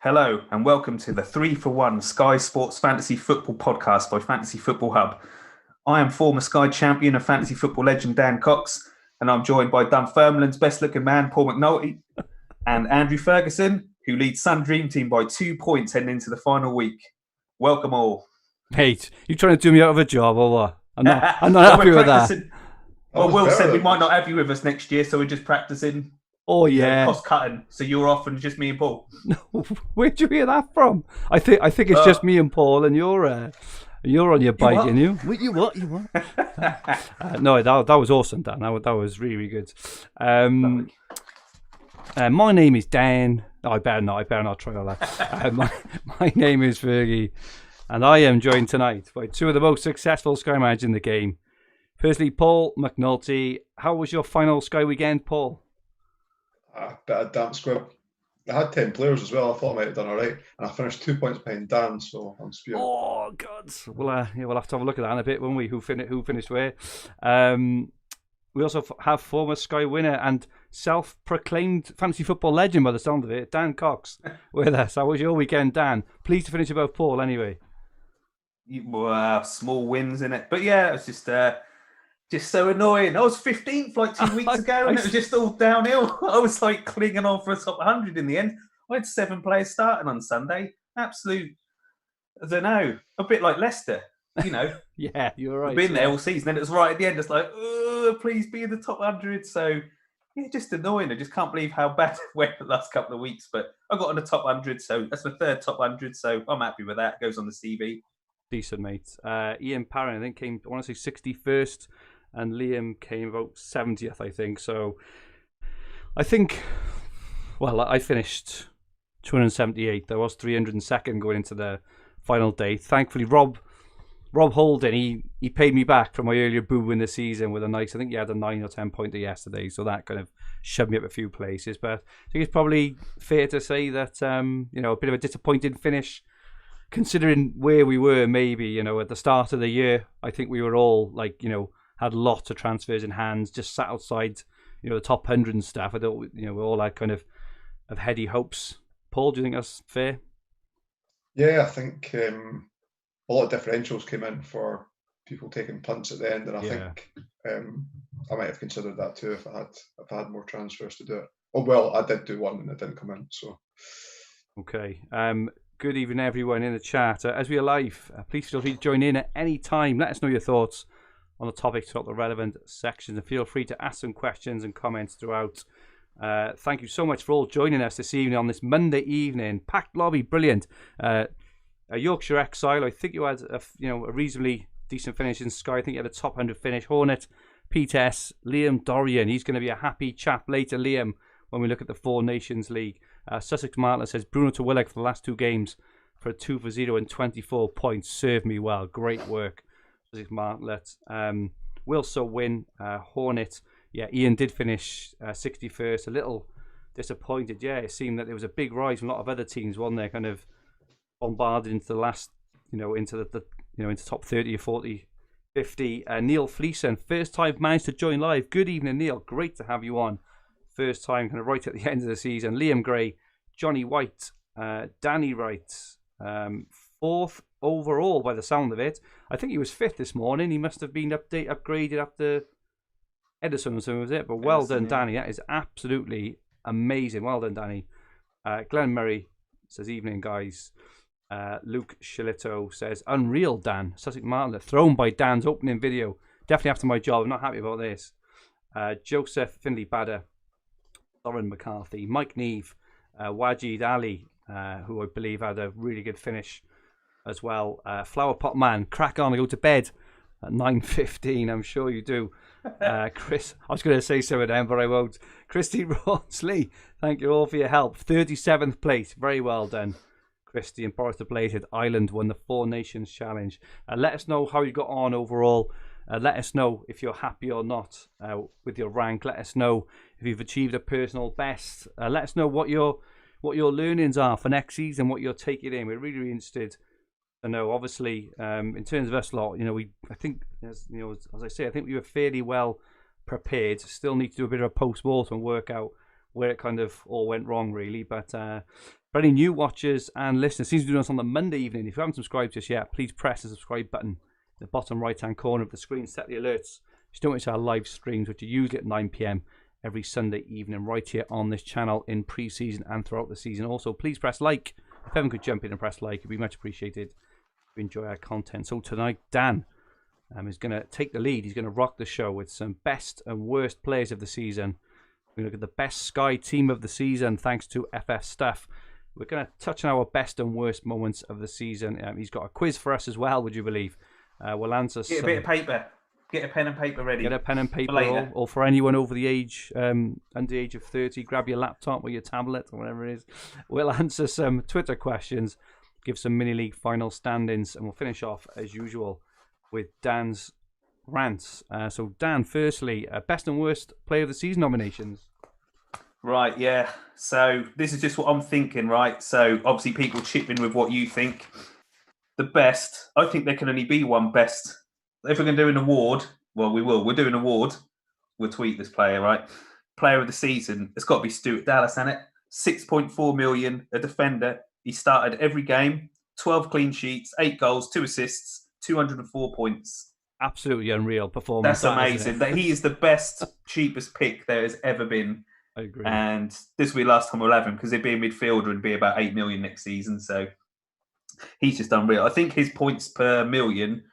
Hello and welcome to the 3-for-1 Sky Sports Fantasy Football Podcast by Fantasy Football Hub. I am former Sky champion and fantasy football legend Dan Cox, and I'm joined by Dunfermline's best-looking man, Paul McAnulty, and Andrew Ferguson, who leads Sun Dream Team by 2 points heading into the final week. Welcome all. Mate, you trying to do me out of a job or what? I'm not happy with that. Well, Will said we might not have you with us next year, so we're just practicing. Oh yeah, cost cutting. So you're off and just me and Paul. No, where'd you hear that from? I think it's just me and Paul, and you're on your bike, aren't you? You what? No, that was awesome, Dan. That was really good. My name is Dan. Oh, I better not try all that. My name is Fergie, and I am joined tonight by two of the most successful Sky managers in the game. Firstly, Paul McNulty. How was your final Sky weekend, Paul? A bit of damp squib. I had 10 players as well. I thought I might have done all right, and I finished 2 points behind Dan, so I'm spewing. Oh God! Well, we'll have to have a look at that in a bit, won't we? Who finished where? We also have former Sky winner and self-proclaimed fantasy football legend, by the sound of it, Dan Cox, with us. How was your weekend, Dan? Pleased to finish above Paul, anyway. Small wins in it, but yeah, it was just so annoying. I was 15th like 2 weeks ago, and it was just all downhill. I was like clinging on for a top 100 in the end. I had 7 players starting on Sunday. Absolute, I don't know, a bit like Leicester, you know. Yeah, you're right. I've been there all season, and it was right at the end. It's like, please be in the top 100. So, yeah, just annoying. I just can't believe how bad it went the last couple of weeks. But I got on the top 100, so that's my third top 100. So I'm happy with that. It goes on the CV. Decent, mate. Ian Parron, I think, came, I want to say 61st. And Liam came about 70th, I think. So I finished 278th. I was 302nd going into the final day. Thankfully, Rob Holden, he paid me back from my earlier boo in the season with a nice, I think he had a 9 or 10 pointer yesterday. So that kind of shoved me up a few places. But I think it's probably fair to say that, a bit of a disappointing finish considering where we were maybe, at the start of the year. I think we were all had lots of transfers in hands, just sat outside, the top 100 and stuff. I thought, we all had kind of heady hopes. Paul, do you think that's fair? Yeah, I think a lot of differentials came in for people taking punts at the end, and I think I might have considered that too if I had more transfers to do it. Oh well, I did do one and it didn't come in. So okay. Good evening, everyone in the chat. As we are live, please feel free to join in at any time. Let us know your thoughts on the topics throughout the relevant sections, and feel free to ask some questions and comments throughout. Thank you so much for all joining us this evening on this Monday evening. Packed lobby, brilliant. A Yorkshire Exile, I think you had a reasonably decent finish in Sky. I think you had a top 100 finish. Hornet, Pete S, Liam Dorian. He's going to be a happy chap later, Liam, when we look at the Four Nations League. Sussex Martler says Bruno to Willock for the last 2 games for a 2-for-0 and 24 points. Served me well. Great work, Sussex Martlet. Will so win. Hornet. Yeah, Ian did finish 61st. A little disappointed. Yeah, it seemed that there was a big rise from a lot of other teams, wasn't there? Kind of bombarded into the last, into into top 30 or 40, 50. Neil Fleeson, first time managed to join live. Good evening, Neil. Great to have you on. First time, kind of right at the end of the season. Liam Gray, Johnny White, Danny Wright, 4th overall by the sound of it. I think he was 5th this morning. He must have been upgraded after Edison or something, was it? But well done, Danny. That is absolutely amazing. Well done, Danny. Glenn Murray says, evening, guys. Luke Shillito says, unreal, Dan. Sussex Martlet, thrown by Dan's opening video. Definitely after my job. I'm not happy about this. Joseph Finley Badder, Lauren McCarthy, Mike Neve, Wajid Ali, who I believe had a really good finish as well. Flower Pot Man, crack on, I go to bed at 9:15. I'm sure you do. Chris, I was going to say some of them, but I won't. Christy Ronsley, thank you all for your help. 37th place, very well done, Christy. And Boris the Bladed, Ireland won the Four Nations Challenge. Let us know how you got on overall. Let us know if you're happy or not with your rank. Let us know if you've achieved a personal best. Let us know what your learnings are for next season, what you're taking in. We're really, really interested to know. Obviously, in terms of us lot, I think, as I say, I think we were fairly well prepared. Still need to do a bit of a post-mortem and work out where it kind of all went wrong, really. But For any new watchers and listeners, seems to be doing us on the Monday evening. If you haven't subscribed just yet, please press the subscribe button in the bottom right-hand corner of the screen. Set the alerts. Just don't miss our live streams, which are usually at 9 p.m. every Sunday evening, right here on this channel in pre-season and throughout the season. Also, please press like. If everyone could jump in and press like, it'd be much appreciated. If you enjoy our content. So tonight, Dan is going to take the lead. He's going to rock the show with some best and worst players of the season. We're going to look at the best Sky team of the season, thanks to FF Stuff. We're going to touch on our best and worst moments of the season. He's got a quiz for us as well, would you believe? We'll answer Get a bit of paper. Get a pen and paper ready. Get a pen and paper, or for anyone over the age, under the age of 30, grab your laptop or your tablet or whatever it is. We'll answer some Twitter questions, give some mini-league final standings, and we'll finish off, as usual, with Dan's rants. So, Dan, firstly, best and worst player of the season nominations. Right, yeah. So this is just what I'm thinking, right? So obviously people chip in with what you think. The best, I think there can only be one best. If we're going to do an award, well, we will. We'll do an award. We'll tweet this player, right? Player of the season. It's got to be Stuart Dallas, hasn't it? 6.4 million, a defender. He started every game, 12 clean sheets, 8 goals, 2 assists, 204 points. Absolutely unreal performance. That's amazing. That he is the best, cheapest pick there has ever been. I agree. And this will be the last time we'll have him because he'd be a midfielder and be about 8 million next season. So he's just unreal. I think his points per million,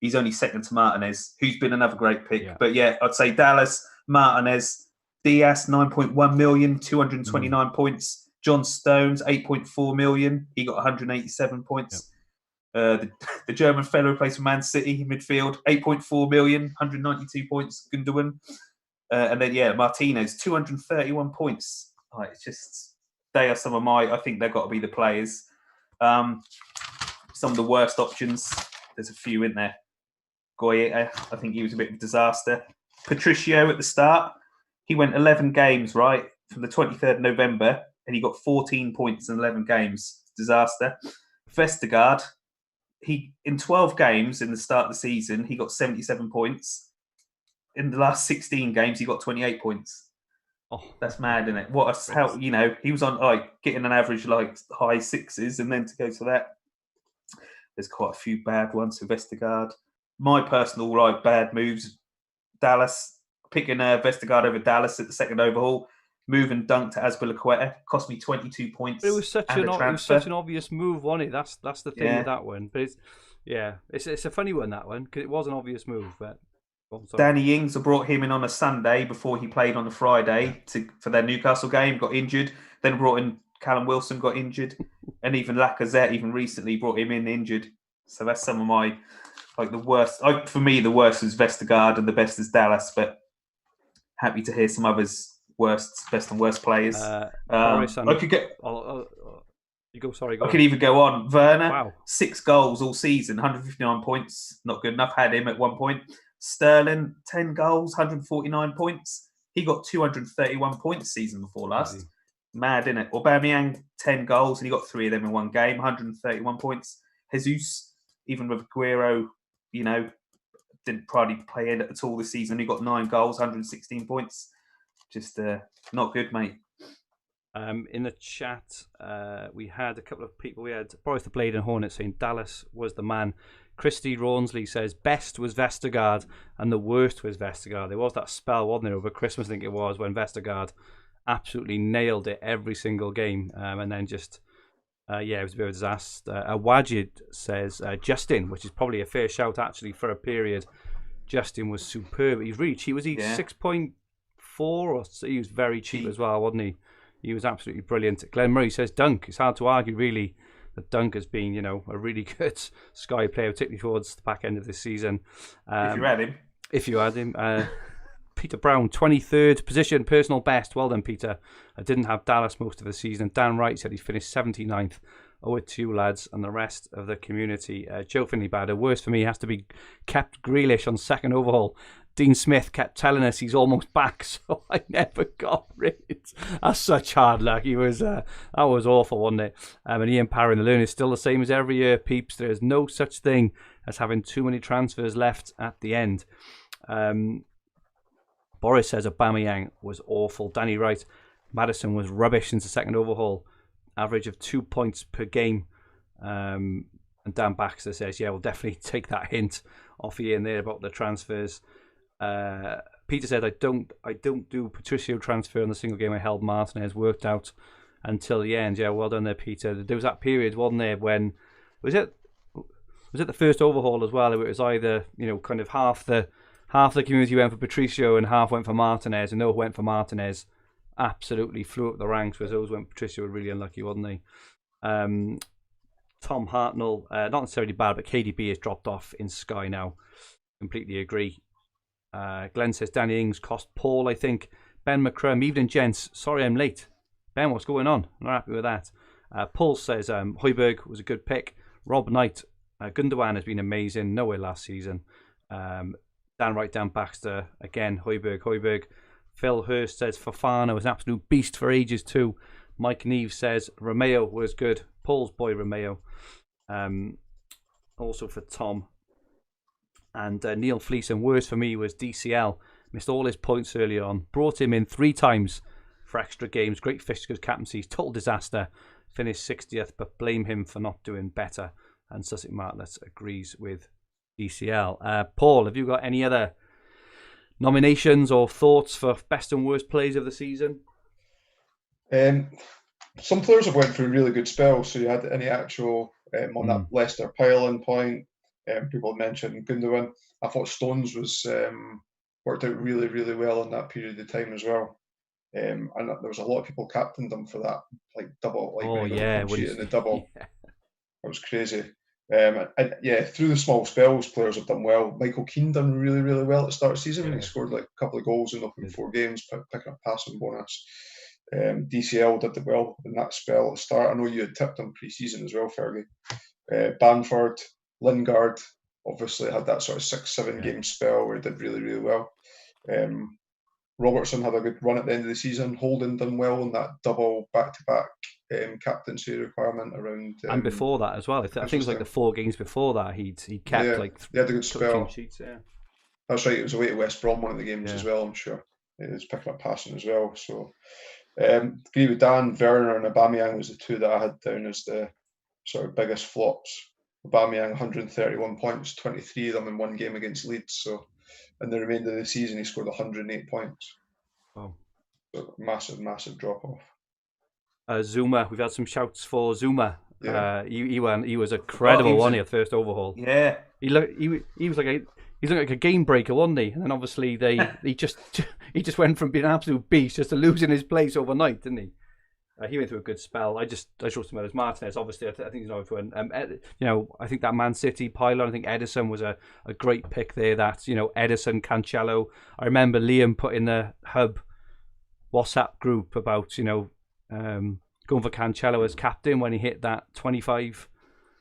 he's only second to Martinez, who's been another great pick. Yeah. But yeah, I'd say Dallas, Martinez, Diaz, 9.1 million, 229 points. John Stones, 8.4 million. He got 187 points. Yep. The German fellow who plays for Man City midfield, 8.4 million, 192 points. Gundogan. And then, yeah, Martinez, 231 points. It's just, they are some of I think they've got to be the players. Some of the worst options, there's a few in there. Goya, I think he was a bit of a disaster. Patricio at the start, he went 11 games, right, from the 23rd of November, and he got 14 points in 11 games. Disaster. Vestergaard, in 12 games in the start of the season, he got 77 points. In the last 16 games, he got 28 points. Oh, that's mad, isn't it? How he was on getting an average high sixes, and then to go to that, there's quite a few bad ones for Vestergaard. My personal bad moves: Dallas picking Vestergaard over Dallas at the second overhaul, moving Dunk to Azpilicueta cost me 22 points. But it was such an obvious move, wasn't it? That's the thing with that one. But it's a funny one, that one, because it was an obvious move, but. Danny Ings, I brought him in on a Sunday before he played on a Friday for their Newcastle game, got injured. Then brought in Callum Wilson, got injured. And even Lacazette, even recently, brought him in injured. So that's some of my, the worst. For me, the worst is Vestergaard and the best is Dallas. But happy to hear some others' best and worst players. I could get... You go, sorry. I could even go on. Werner, 6 goals all season, 159 points. Not good enough. Had him at one point. Sterling, 10 goals, 149 points. He got 231 points season before last. Easy. Mad, innit? Aubameyang, 10 goals, and he got 3 of them in one game, 131 points. Jesus, even with Aguero, didn't probably play in at all this season. He got 9 goals, 116 points. Just not good, mate. In the chat, we had a couple of people. We had Boris the Blade and Hornet saying Dallas was the man. Christy Rawnsley says best was Vestergaard and the worst was Vestergaard. There was that spell, wasn't there, over Christmas, I think it was, when Vestergaard absolutely nailed it every single game. And then just, it was a bit of a disaster. Wajid says Justin, which is probably a fair shout actually for a period. Justin was superb. He's really cheap. Was he 6.4 or so? He was very cheap as well, wasn't he? He was absolutely brilliant. Glenn Murray says Dunk. It's hard to argue, really, that Dunk has been, a really good Sky player, particularly towards the back end of this season. If you had him. Peter Brown, 23rd position, personal best. Well done, Peter. I didn't have Dallas most of the season. Dan Wright said he finished 79th. 0-2 lads and the rest of the community. Joe Finley Bader, worst for me has to be kept Grealish on second overhaul. Dean Smith kept telling us he's almost back, so I never got rid. That's such hard luck. He was that was awful, wasn't it? And Ian Parry in the Learn is still the same as every year, peeps. There is no such thing as having too many transfers left at the end. Boris says Aubameyang was awful. Danny Wright, Maddison was rubbish since the second overhaul. average of 2 points per game. And Dan Baxter says, yeah, we'll definitely take that hint off Ian there about the transfers. Peter said, I don't do Patricio transfer on the single game I held Martinez, worked out until the end. Yeah, well done there, Peter. There was that period, wasn't there, when was it the first overhaul as well? It was either, kind of half the community went for Patricio and half went for Martinez, and those who went for Martinez absolutely flew up the ranks, whereas those who went for Patricio were really unlucky, wasn't they? Tom Hartnell, not necessarily bad, but KDB has dropped off in Sky now. Completely agree. Glenn says Danny Ings cost Paul, I think. Ben McCrum, evening gents. Sorry I'm late. Ben, what's going on? I'm not happy with that. Paul says Højbjerg was a good pick. Rob Knight, Gundogan has been amazing. Nowhere last season. Dan Baxter, again, Højbjerg. Phil Hurst says Fofana was an absolute beast for ages too. Mike Neve says Romeo was good. Paul's boy Romeo. Also for Tom. And Neil Fleeson, worst for me was DCL. Missed all his points early on. Brought him in 3 times for extra games. Great Fishers captaincy. Total disaster. Finished 60th, but blame him for not doing better. And Sussex Martlets agrees with DCL. Paul, have you got any other nominations or thoughts for best and worst plays of the season? Some players have went through really good spells. So you had any actual on that Leicester pile-in point. People mentioned Gundogan. I thought Stones was worked out really, really well in that period of time as well. And there was a lot of people captained them for that, like double, like in the double. Yeah. That was crazy. And through the small spells, players have done well. Michael Keane done really, really well at the start of the season. Yeah. He scored like a couple of goals in opening 4 games, picking up passing bonus. DCL did well in that spell at the start. I know you had tipped him pre-season as well, Fergie. Bamford, Lingard obviously had that sort of 6-7 game spell where he did really, really well. Robertson had a good run at the end of the season. Holden done well in that double back-to-back captaincy requirement around. And before that as well. I think it was like the 4 games before that he kept he had a good spell. Sheets, yeah. That's right. It was away to West Brom one of the games as well. I'm sure he was picking up passing as well. So agree with Dan. Werner and Aubameyang was the 2 that I had down as the sort of biggest flops. Aubameyang 131 points, 23 of them in 1 game against Leeds. So in the remainder of the season, he scored 108 points. Wow. So massive drop off. Zuma, we've had some shouts for Zuma. Yeah. He was a credible one at first overhaul. Yeah. He was like a game breaker, wasn't he? And then obviously he just went from being an absolute beast just to losing his place overnight, didn't he? He went through a good spell. I showed him as Martinez. Obviously, I think he's over to I think that Man City pylon. I think Edison was a great pick there. That Edison, Cancelo. I remember Liam put in the Hub WhatsApp group about going for Cancelo as captain when he hit that 25,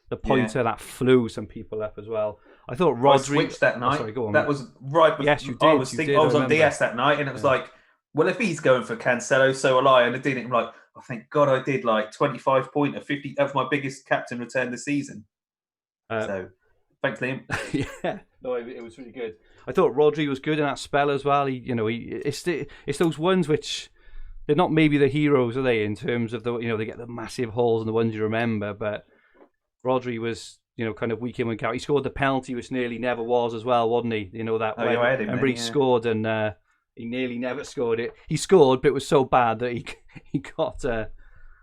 the pointer that flew some people up as well. I thought Rodri. I switched that night. Sorry, go on. That was right. Yes, you did. I was on DS that night, and it was like, well, if he's going for Cancelo, so will I. And I did it. I'm like, oh, thank God I did like 25 pointer, 50. That was my biggest captain return this season. So, thanks, Liam. Yeah, no, it was really good. I thought Rodri was good in that spell as well. It's those ones which they're not maybe the heroes, are they? In terms of they get the massive hauls and the ones you remember, but Rodri was kind of week in week out. He scored the penalty, which nearly never was as well, wasn't he? Remember he scored and. He nearly never scored it. He scored, but it was so bad that he got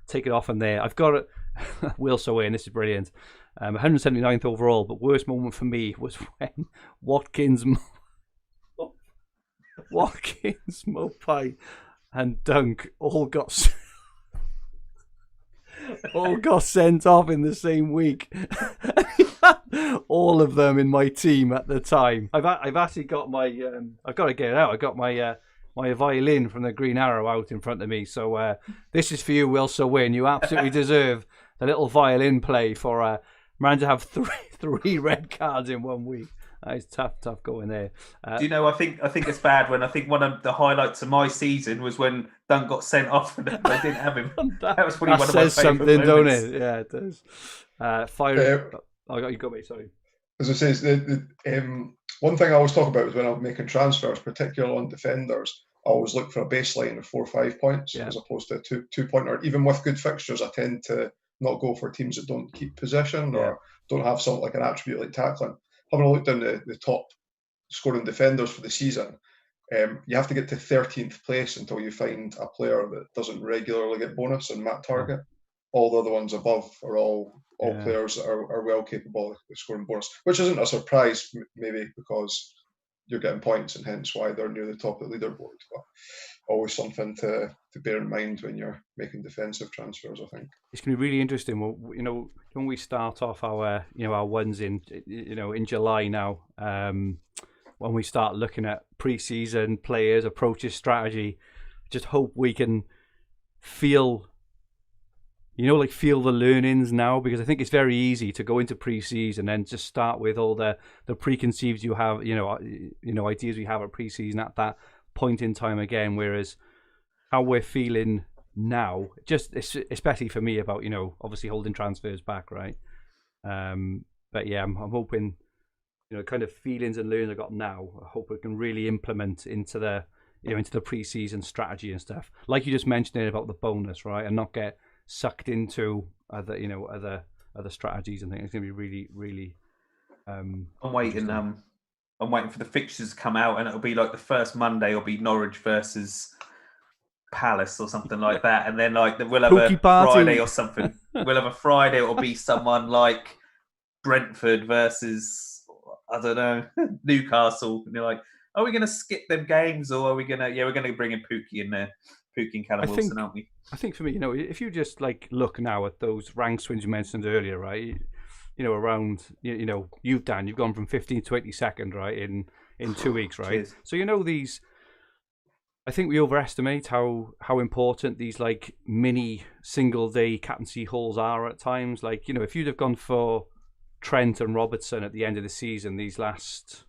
taken off in there. I've got it. Will Sowin, this is brilliant. 179th overall, but worst moment for me was when Watkins, Mopai, and Dunk all got sent off in the same week. All of them in my team at the time. I've actually got my I've got to get it out. I got my my violin from the Green Arrow out in front of me. So this is for you, Will Sowin. You absolutely deserve the little violin play for man to have three red cards in 1 week. It's tough going there. Do you know? I think it's bad when I think one of the highlights of my season was when Dunk got sent off and they didn't have him. That was probably one of my favourite moments. Don't it? Yeah, it does. You got me. Sorry. As I say, one thing I always talk about is when I'm making transfers, particularly on defenders, I always look for a baseline of 4 or 5 points as opposed to a 2-pointer. Even with good fixtures, I tend to not go for teams that don't keep possession or don't have something like an attribute like tackling. Having a look down the top scoring defenders for the season, you have to get to 13th place until you find a player that doesn't regularly get bonus and mat target. All the other ones above are all players that are well capable of scoring bonus, which isn't a surprise, maybe because you're getting points and hence why they're near the top of the leaderboard. But always something to bear in mind when you're making defensive transfers, I think. It's going to be really interesting. Well, when we start off our ones in July now, when we start looking at pre-season players, approaches, strategy, just hope we can feel the learnings now, because I think it's very easy to go into pre-season and just start with all the preconceived you have, ideas we have at pre-season at that point in time again, whereas how we're feeling now, just especially for me about, obviously holding transfers back, right? But yeah, I'm hoping, kind of feelings and learnings I got now, I hope we can really implement into the pre-season strategy and stuff. Like you just mentioned it about the bonus, right? And not get sucked into other strategies. I think it's going to be really, really. I'm waiting for the fixtures to come out, and it'll be like the first Monday will be Norwich versus Palace or something like that, and then like we'll have a Friday or something. We'll have a Friday. It'll be someone like Brentford versus, I don't know, Newcastle, and you're like, are we going to skip them games, or are we going to? Yeah, we're going to bring in Pookie in there. Pookie and Callum Wilson, aren't we? I think for me, if you just like look now at those rank swings you mentioned earlier, right? Around, you've gone from 15th to 82nd, right, in 2 weeks, right? Cheers. So these, I think we overestimate how important these like mini single day captaincy hauls are at times. Like, if you'd have gone for Trent and Robertson at the end of the season, these last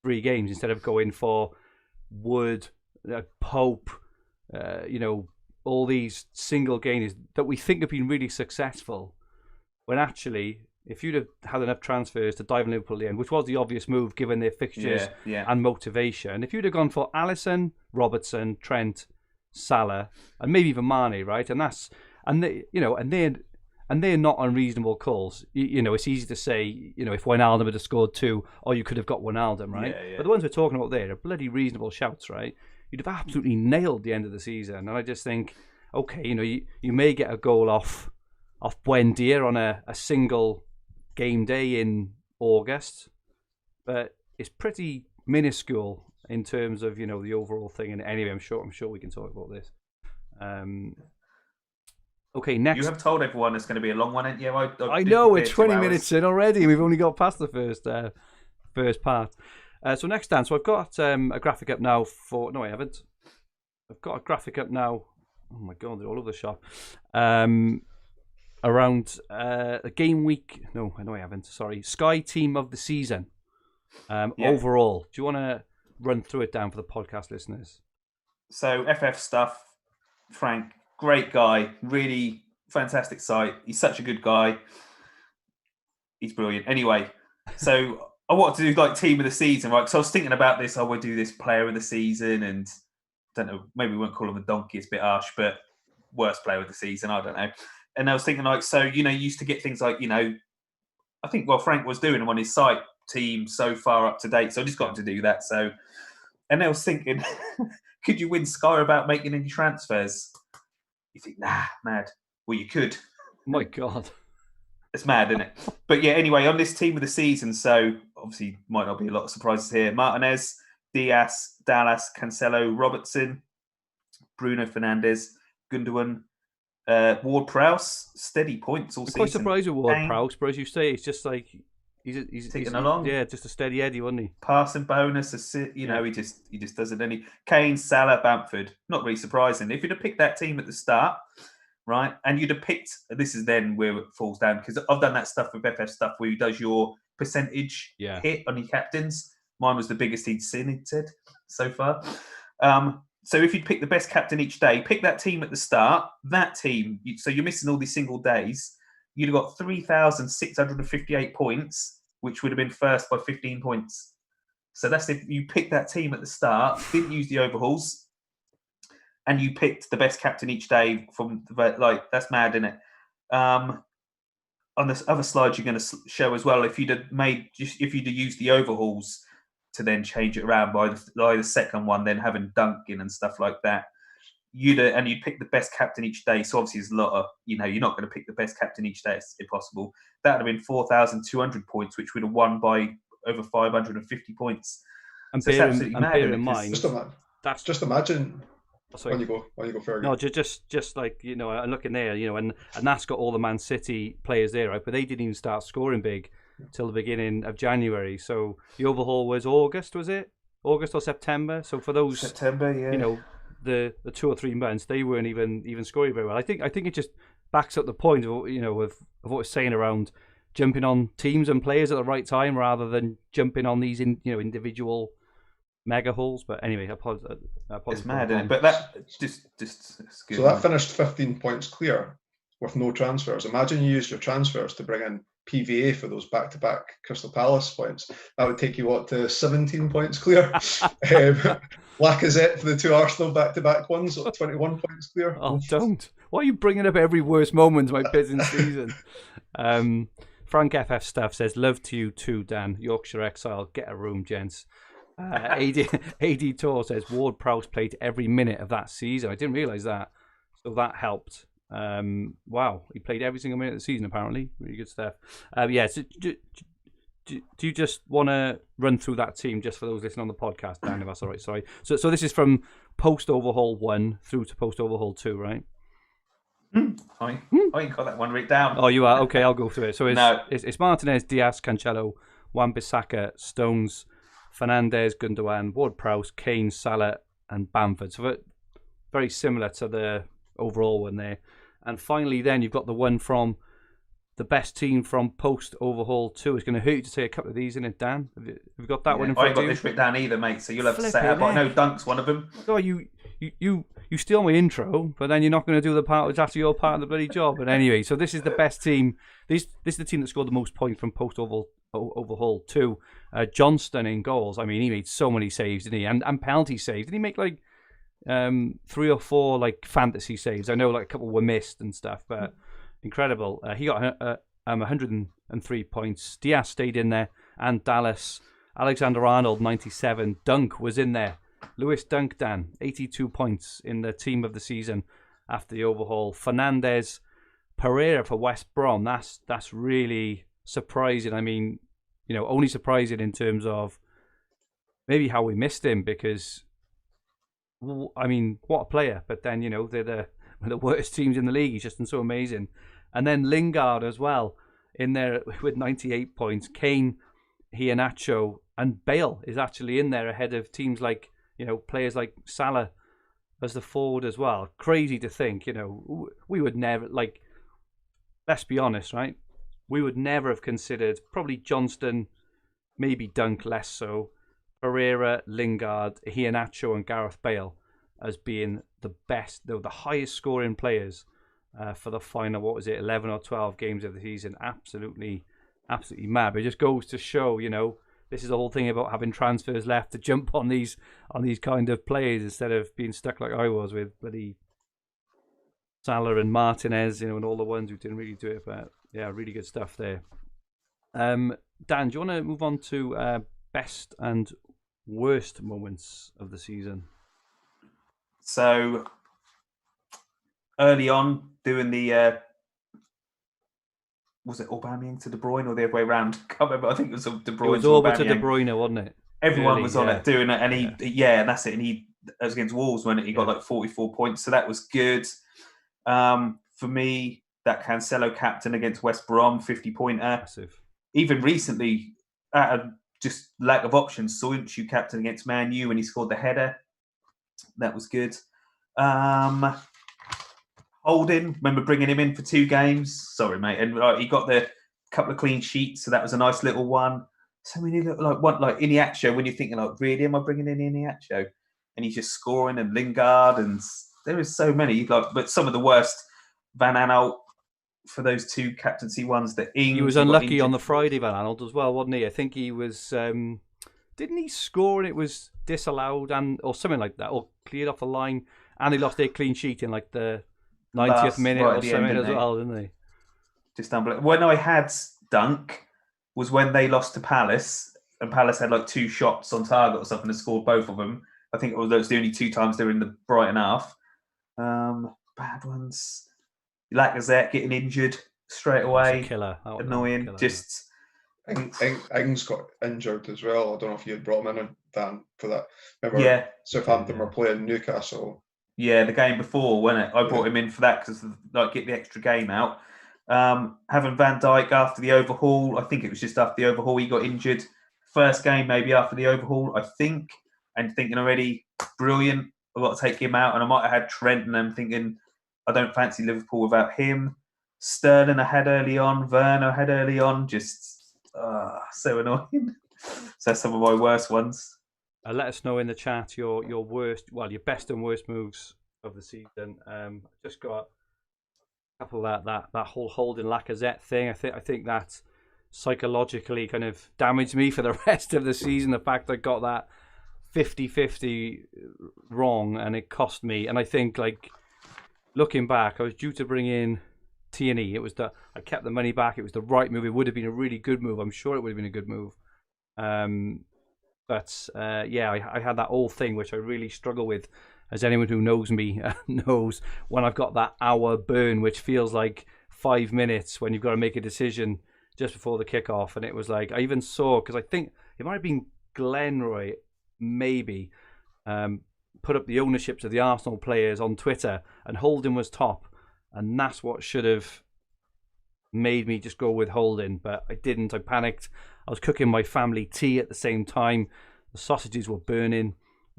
3 games, instead of going for Wood, Pope, all these single gainers that we think have been really successful, when actually, if you'd have had enough transfers to dive in Liverpool at the end, which was the obvious move given their fixtures and motivation, if you'd have gone for Alisson, Robertson, Trent, Salah, and maybe even Mane, right? And they're not unreasonable calls. It's easy to say, if Wijnaldum had scored 2, or you could have got Wijnaldum, right? Yeah. But the ones we're talking about there are bloody reasonable shouts, right? You'd have absolutely nailed the end of the season. And I just think, okay, you may get a goal off Buendia on a single game day in August, but it's pretty minuscule in terms of, the overall thing. And anyway, I'm sure we can talk about this. Okay, next. You have told everyone it's going to be a long one, ain't you? I know, we're 20 minutes in already, and we've only got past the first part. So next, Dan. So I've got a graphic up now for... No, I haven't. I've got a graphic up now. Oh my God, they're all over the shop. Around a game week... No, I haven't. Sorry. Sky team of the season. Overall. Do you want to run through it down for the podcast listeners? So FF stuff, Frank, great guy, really fantastic site. He's such a good guy. He's brilliant. Anyway, so I wanted to do like team of the season, right? Because I was thinking about this. I would do this player of the season, and I don't know, maybe we won't call him a donkey. It's a bit harsh, but worst player of the season. I don't know. And I was thinking like, so you used to get things like I think Frank was doing them on his site team so far up to date. So I just got him to do that. So, and I was thinking, could you win Sky without making any transfers? You think, nah, mad. Well, you could. My God. It's mad, isn't it? But yeah, anyway, on this team of the season, so obviously might not be a lot of surprises here. Martinez, Diaz, Dallas, Cancelo, Robertson, Bruno Fernandes, Gundogan, Ward-Prowse, steady points all season. I'm quite surprised with Ward-Prowse, but as you say, it's just like he's ticking along. Yeah, just a steady Eddie, wasn't he? Passing bonus, he just does it. Any Kane, Salah, Bamford. Not really surprising. If you'd have picked that team at the start, right, and you'd have picked, this is then where it falls down, because I've done that stuff with FF stuff where he does your percentage hit on your captains. Mine was the biggest he'd seen, so far. So if you'd pick the best captain each day, pick that team at the start, that team, so you're missing all these single days, you'd have got 3,658 points, which would have been first by 15 points. So that's if you pick that team at the start, didn't use the overhauls, and you picked the best captain each day from like that's mad, isn't it? On this other slide, you're going to show as well if you'd used the overhauls to then change it around by the second one, then having Duncan and stuff like that. You'd pick the best captain each day. So obviously, there's a lot of you're not going to pick the best captain each day. It's impossible. That would have been 4,200 points, which would have won by over 550 points. And so bear in mind, just imagine. When you go, Fergie. No, just like I'm looking there, and that's got all the Man City players there, right? But they didn't even start scoring big till the beginning of January. So the overhaul was August, was it? August or September? So for those September, yeah. The 2 or 3 months, they weren't even scoring very well. I think it just backs up the point of what we're saying around jumping on teams and players at the right time rather than jumping on these individual mega hauls. But anyway, I apologize. It's mad, isn't it? But that just good. So that finished 15 points clear with no transfers. Imagine you used your transfers to bring in PVA for those back-to-back Crystal Palace points. That would take you to 17 points clear. Lacazette for the 2 Arsenal back-to-back ones, 21 points clear. Oh, don't! Why are you bringing up every worst moment of my business season? Frank FF Stuff says, "Love to you too, Dan. Yorkshire exile. Get a room, gents." AD Tour says Ward-Prowse played every minute of that season. I didn't realise that, so that helped. Wow, he played every single minute of the season apparently. Really good stuff. So do you just want to run through that team just for those listening on the podcast, Dan? If that's all right. Sorry. So this is from post overhaul 1 through to post overhaul 2, right? You got that one written down. Oh, you are? Okay, I'll go through it. So it's Martinez, Diaz, Cancelo, Wan-Bissaka, Stones, Fernandes, Gundogan, Ward-Prowse, Kane, Salah, and Bamford. So very similar to the overall one there. And finally, then you've got the one from the best team from post overhaul 2. It's going to hurt you to say a couple of these, isn't it, Dan? Have you got that one in front of you? I ain't got this written down either, mate. So you'll have to say it. But I know Dunk's one of them. Oh, you steal my intro, but then you're not going to do the part that's actually your part of the bloody job. But anyway, so this is the best team. This is the team that scored the most points from post overhaul 2. Johnston in goals. I mean, he made so many saves, didn't he? And penalty saves. Did he make 3 or 4 fantasy saves? I know a couple were missed and stuff, but incredible. He got 103 points. Diaz stayed in there, and Dallas. Alexander-Arnold 97. Dunk was in there. Lewis Dunk, Dan, 82 points in the team of the season after the overhaul. Fernandes, Pereira for West Brom. That's really surprising. I mean, only surprising in terms of maybe how we missed him because, I mean, what a player. But then, they're one of the worst teams in the league. He's just been so amazing. And then Lingard as well in there with 98 points. Kane, Iheanacho, and Bale is actually in there ahead of teams like, players like Salah as the forward as well. Crazy to think, we would never, let's be honest, right? We would never have considered probably Johnston, maybe Dunk less so, Pereira, Lingard, Iheanacho, and Gareth Bale as being the best, the highest scoring players for the final, 11 or 12 games of the season. Absolutely mad. But it just goes to show, this is the whole thing about having transfers left to jump on these kind of players instead of being stuck like I was with bloody Salah and Martinez, and all the ones who didn't really do it. But yeah, really good stuff there. Dan, do you want to move on to best and worst moments of the season? So early on, doing the was it Aubameyang to De Bruyne or the other way around? I can't remember. I think it was De Bruyne. It was Aubameyang to De Bruyne, wasn't it? Everyone was on it doing it, and and that's it. And he was against Wolves when he got 44 points, so that was good. For me, that Cancelo captain against West Brom, 50-pointer. Massive. Even recently, just lack of options. Soyuncu captain against Man U when he scored the header. That was good. Holding, remember bringing him in for 2 games. Sorry, mate. And he got the couple of clean sheets, so that was a nice little one. So we need like Iheanacho when you're thinking really, am I bringing in Iheanacho? And he's just scoring, and Lingard, and there is so many. But some of the worst, Van Aanholt for those 2 captaincy ones. He was unlucky on the Friday, Van Aanholt as well, wasn't he? I think he was didn't he score and it was disallowed or something like that, or cleared off the line, and they lost their clean sheet in like the 90th minute or something as well, didn't they? Just unbelievable. When I had Dunk was when they lost to Palace, and Palace had like 2 shots on target or something and scored both of them. I think it was the only 2 times they were in the Brighton half. Bad ones. Lacazette getting injured straight away. Killer. Annoying. Killer, just. Ings got injured as well. I don't know if you had brought him in, Dan, for that. Remember, Southampton were playing Newcastle. Yeah, the game before, wasn't it? I brought him in for that because get the extra game out. Having Van Dijk after the overhaul, I think it was just after the overhaul he got injured. First game maybe after the overhaul, I think. And thinking already, brilliant. I've got to take him out. And I might have had Trent, and I'm thinking, I don't fancy Liverpool without him. Sterling I had early on. Werner I had early on. Just so annoying. So some of my worst ones. Let us know in the chat your worst, your best and worst moves of the season. Just got a couple of that whole holding Lacazette thing. I think that psychologically kind of damaged me for the rest of the season. The fact I got that 50-50 wrong and it cost me. And I think, like, looking back, I was due to bring in T&E. I kept the money back. It was the right move. It would have been a really good move. I'm sure it would have been a good move. But I had that whole thing which I really struggle with, as anyone who knows me knows, when I've got that hour burn, which feels like 5 minutes when you've got to make a decision just before the kickoff. And it was like, I even saw, because I think it might have been Glenroy, maybe, put up the ownerships of the Arsenal players on Twitter, and Holding was top. And that's what should have made me just go with Holding, but I didn't. I panicked. I was cooking my family tea at the same time. The sausages were burning.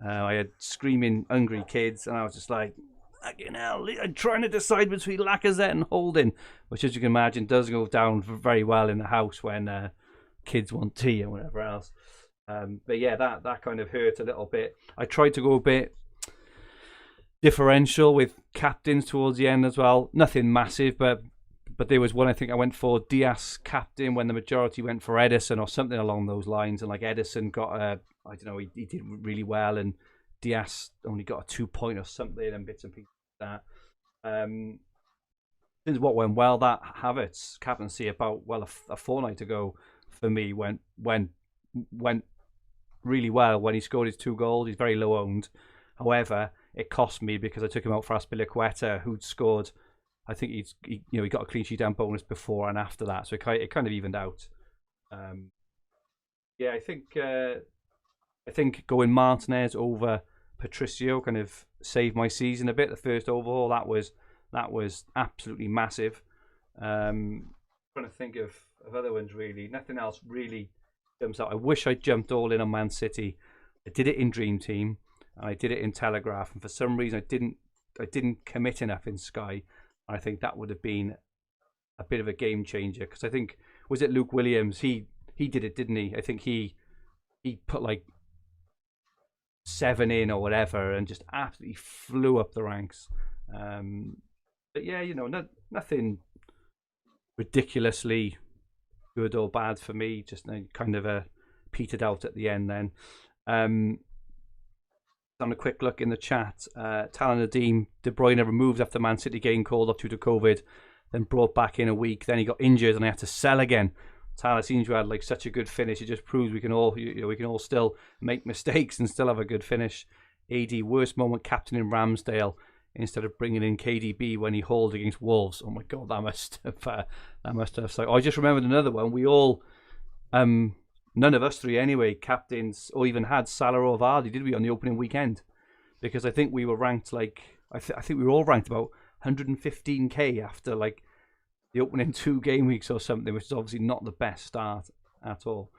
I had screaming, hungry kids, and I was just like, fucking hell, I'm trying to decide between Lacazette and Holding, which, as you can imagine, does go down very well in the house when kids want tea and whatever else. But yeah, that kind of hurt a little bit. I tried to go a bit differential with captains towards the end as well. Nothing massive, but there was one I think I went for Diaz captain when the majority went for Edison or something along those lines. And like Edison got I don't know, he did really well, and Diaz only got a 2 point or something, and bits and pieces like that. Since what went well, that Havertz captaincy about a fortnight ago for me went really well when he scored his 2 goals. He's very low owned. However, it cost me because I took him out for Aspilicueta, who'd scored. I think he got a clean sheet and bonus before and after that, so it kind of evened out. I think going Martinez over Patricio kind of saved my season a bit. The first overhaul that was absolutely massive. Trying to think of other ones really. Nothing else really jumps out. I wish I jumped all in on Man City. I did it in Dream Team and I did it in Telegraph, and for some reason I didn't commit enough in Sky. I think that would have been a bit of a game changer, because I think, was it Luke Williams? He did it, didn't he? I think he put like 7 in or whatever and just absolutely flew up the ranks. But yeah, nothing ridiculously good or bad for me. Just kind of petered out at the end then. On a quick look in the chat, Talan Nadeem, De Bruyne removed after Man City game called off due to COVID, then brought back in a week. Then he got injured and I had to sell again. Talan seems to have like such a good finish. It just proves we can all still make mistakes and still have a good finish. AD, worst moment captain in Ramsdale instead of bringing in KDB when he hauled against Wolves. Oh my God, that must have. So I just remembered another one. We all, none of us three anyway, captains or even had Salah or Vardy, did we, on the opening weekend? Because I think we were ranked like, I think we were all ranked about 115k after like the opening 2 game weeks or something, which is obviously not the best start at all.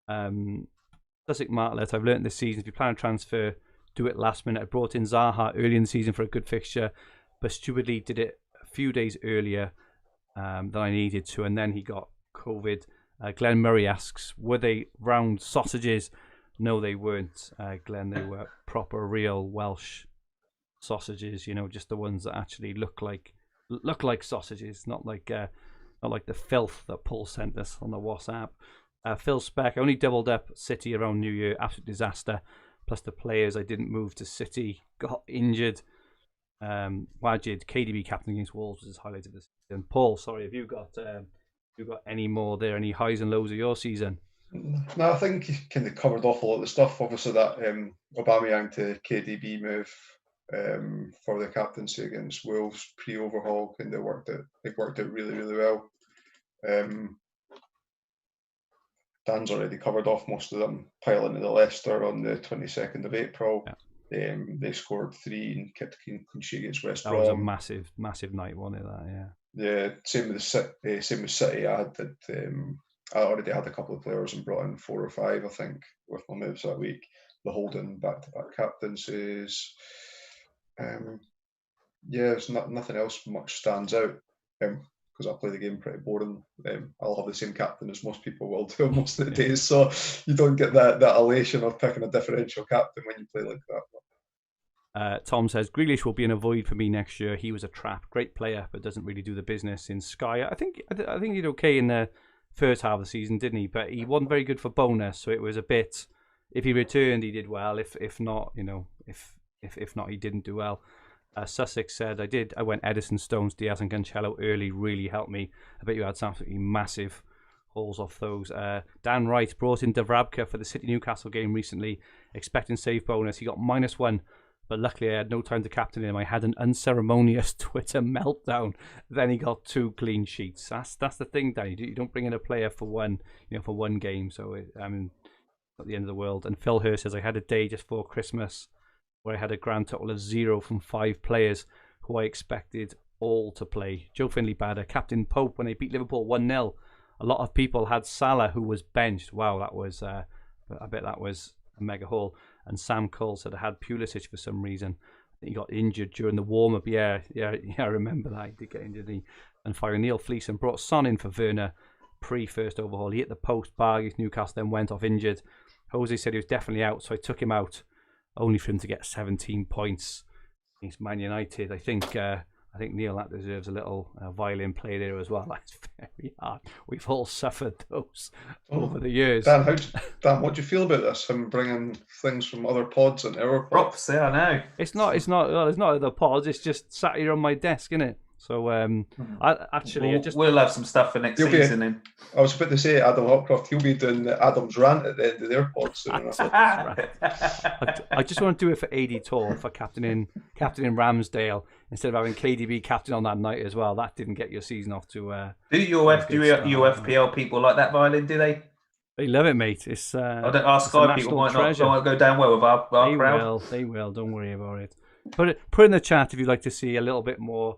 Sussex Martlet, I've learned this season, if you plan a transfer, do it last minute. I brought in Zaha early in the season for a good fixture, but stupidly did it a few days earlier than I needed to, and then he got COVID. Glenn Murray asks, were they round sausages? No, they weren't, Glenn. They were proper, real Welsh sausages. Just the ones that actually look like sausages, not like the filth that Paul sent us on the WhatsApp. Phil Speck, I only doubled up City around New Year. Absolute disaster. Plus the players I didn't move to City got injured. Wajid, KDB captain against Wolves was his highlight of the season. Paul, sorry, have you got any more there? Any highs and lows of your season? No, I think he kind of covered off a lot of the stuff. Obviously, that Aubameyang to KDB move for the captaincy against Wolves pre-overhaul kind of worked out really, really well. Dan's already covered off most of them. Piling into Leicester on the 22nd of April. Yeah. They scored 3 and kept a clean sheet against West Brom. That was a massive, massive night, wasn't it? That, yeah. Yeah, same with City. I already had a couple of players and brought in 4 or 5, I think, with my moves that week. The holding back-to-back captaincies. There's nothing else much stands out because I play the game pretty boring. I'll have the same captain as most people will do most of the days, so you don't get that elation of picking a differential captain when you play like that. Tom says, Grealish will be in a void for me next year. He was a trap. Great player, but doesn't really do the business in Sky. I think he did okay in the first half of the season, didn't he? But he wasn't very good for bonus, so it was a bit. If he returned, he did well. If not, if not, he didn't do well. Sussex said, I went Edison, Stones, Diaz, and Cancelo early. Really helped me. I bet you had some absolutely massive hauls off those. Dan Wright brought in Davrabka for the City Newcastle game recently, expecting save bonus. He got -1. But luckily, I had no time to captain him. I had an unceremonious Twitter meltdown. Then he got 2 clean sheets. That's the thing, Danny. You don't bring in a player for one game. So not the end of the world. And Phil Hurst says, I had a day just before Christmas where I had a grand total of 0 from 5 players who I expected all to play. Joe Findlay Badder, Captain Pope when they beat Liverpool 1-0. A lot of people had Salah who was benched. Wow, that was I bet that was a mega haul. And Sam Cole said I had Pulisic for some reason. I think he got injured during the warm-up. Yeah, I remember that. He did get injured. And firing Neil Fleeson brought Son in for Werner pre-first overhaul. He hit the post bar against Newcastle, then went off injured. Jose said he was definitely out, so I took him out, only for him to get 17 points against Man United. I think Neil, that deserves a little violin play there as well. That's very hard. We've all suffered those over the years. Dan, what do you feel about this? Him bringing things from other pods and our pods? Props, yeah, I know. It's not other pods. It's just sat here on my desk, isn't it? So we'll have some stuff for next season. Then I was about to say Adam Hopcroft. He'll be doing the Adam's rant at the end of their pod soon. I just want to do it for AD Tour for captaining Ramsdale instead of having KDB captain on that night as well. That didn't get your season off to. Do UFPL people like that violin? Do they? They love it, mate. It's our Sky people might not go down well with our crowd. They will. Don't worry about it. Put in the chat if you'd like to see a little bit more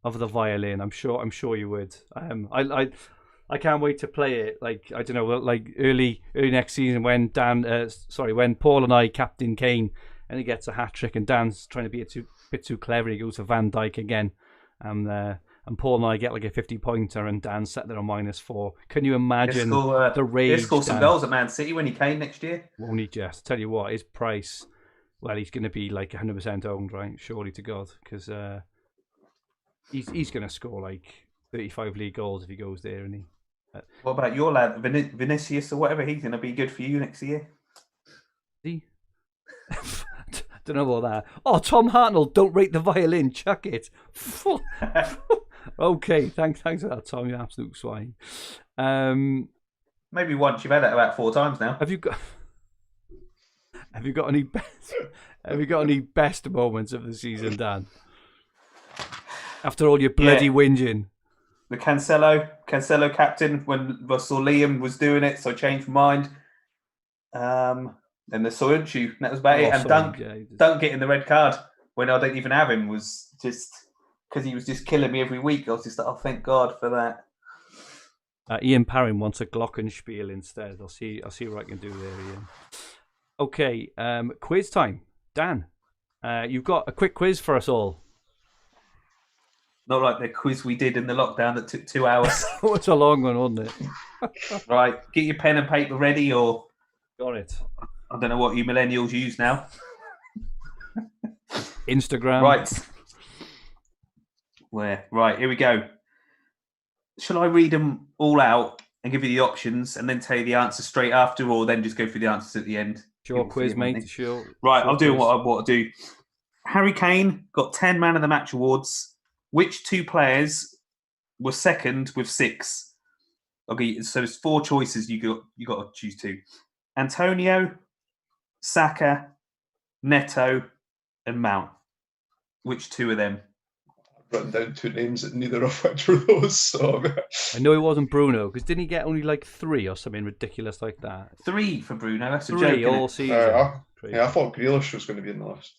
of the violin. I'm sure you would. I can't wait to play it. Like, I don't know, like early next season when when Paul and I captain Kane and he gets a hat trick and Dan's trying to be a bit too clever. He goes to Van Dijk again, and Paul and I get like a 50-pointer and Dan's set there on -4. Can you imagine the rage? He'll score some goals at Man City when he came next year. Won't he just? Tell you what, his price. Well, he's going to be like 100% owned, right? Surely to God, because. He's going to score like 35 league goals if he goes there, isn't he? What about your lad, Vinicius or whatever? He's going to be good for you next year. See? Don't know about that. Oh, Tom Hartnell, don't rate the violin, chuck it. Okay, thanks for that, Tom. You absolute swine. Maybe once. You've had it about 4 times now. Have you got any best moments of the season, Dan? After all your bloody whinging. The Cancelo captain when Russell Liam was doing it, so I changed my mind. And the Soyuncu, that was about it. And Dunk getting the red card when I don't even have him was just because he was just killing me every week. I was just like, oh, thank God for that. Ian Parry wants a Glockenspiel instead. I'll see what I can do there, Ian. Okay, quiz time. Dan, you've got a quick quiz for us all. Not like the quiz we did in the lockdown that took 2 hours. It's a long one, wasn't it? Right, get your pen and paper ready, or got it. I don't know what you millennials use now. Instagram. Right. Where? Right, here we go. Shall I read them all out and give you the options and then tell you the answer straight after, or then just go through the answers at the end? Sure quiz, mate. Sure. Right, sure I'll do quiz. what I want to do. Harry Kane got 10 Man of the Match awards. Which two players were second with 6? Okay, so there's 4 choices you got to choose 2. Antonio, Saka, Neto, and Mount. Which 2 of them? I've written down 2 names that neither of which were those. So I know it wasn't Bruno, because didn't he get only like 3 or something ridiculous like that? 3 for Bruno. That's a 3 joke. all Innit? season. I thought Grealish was going to be in the list.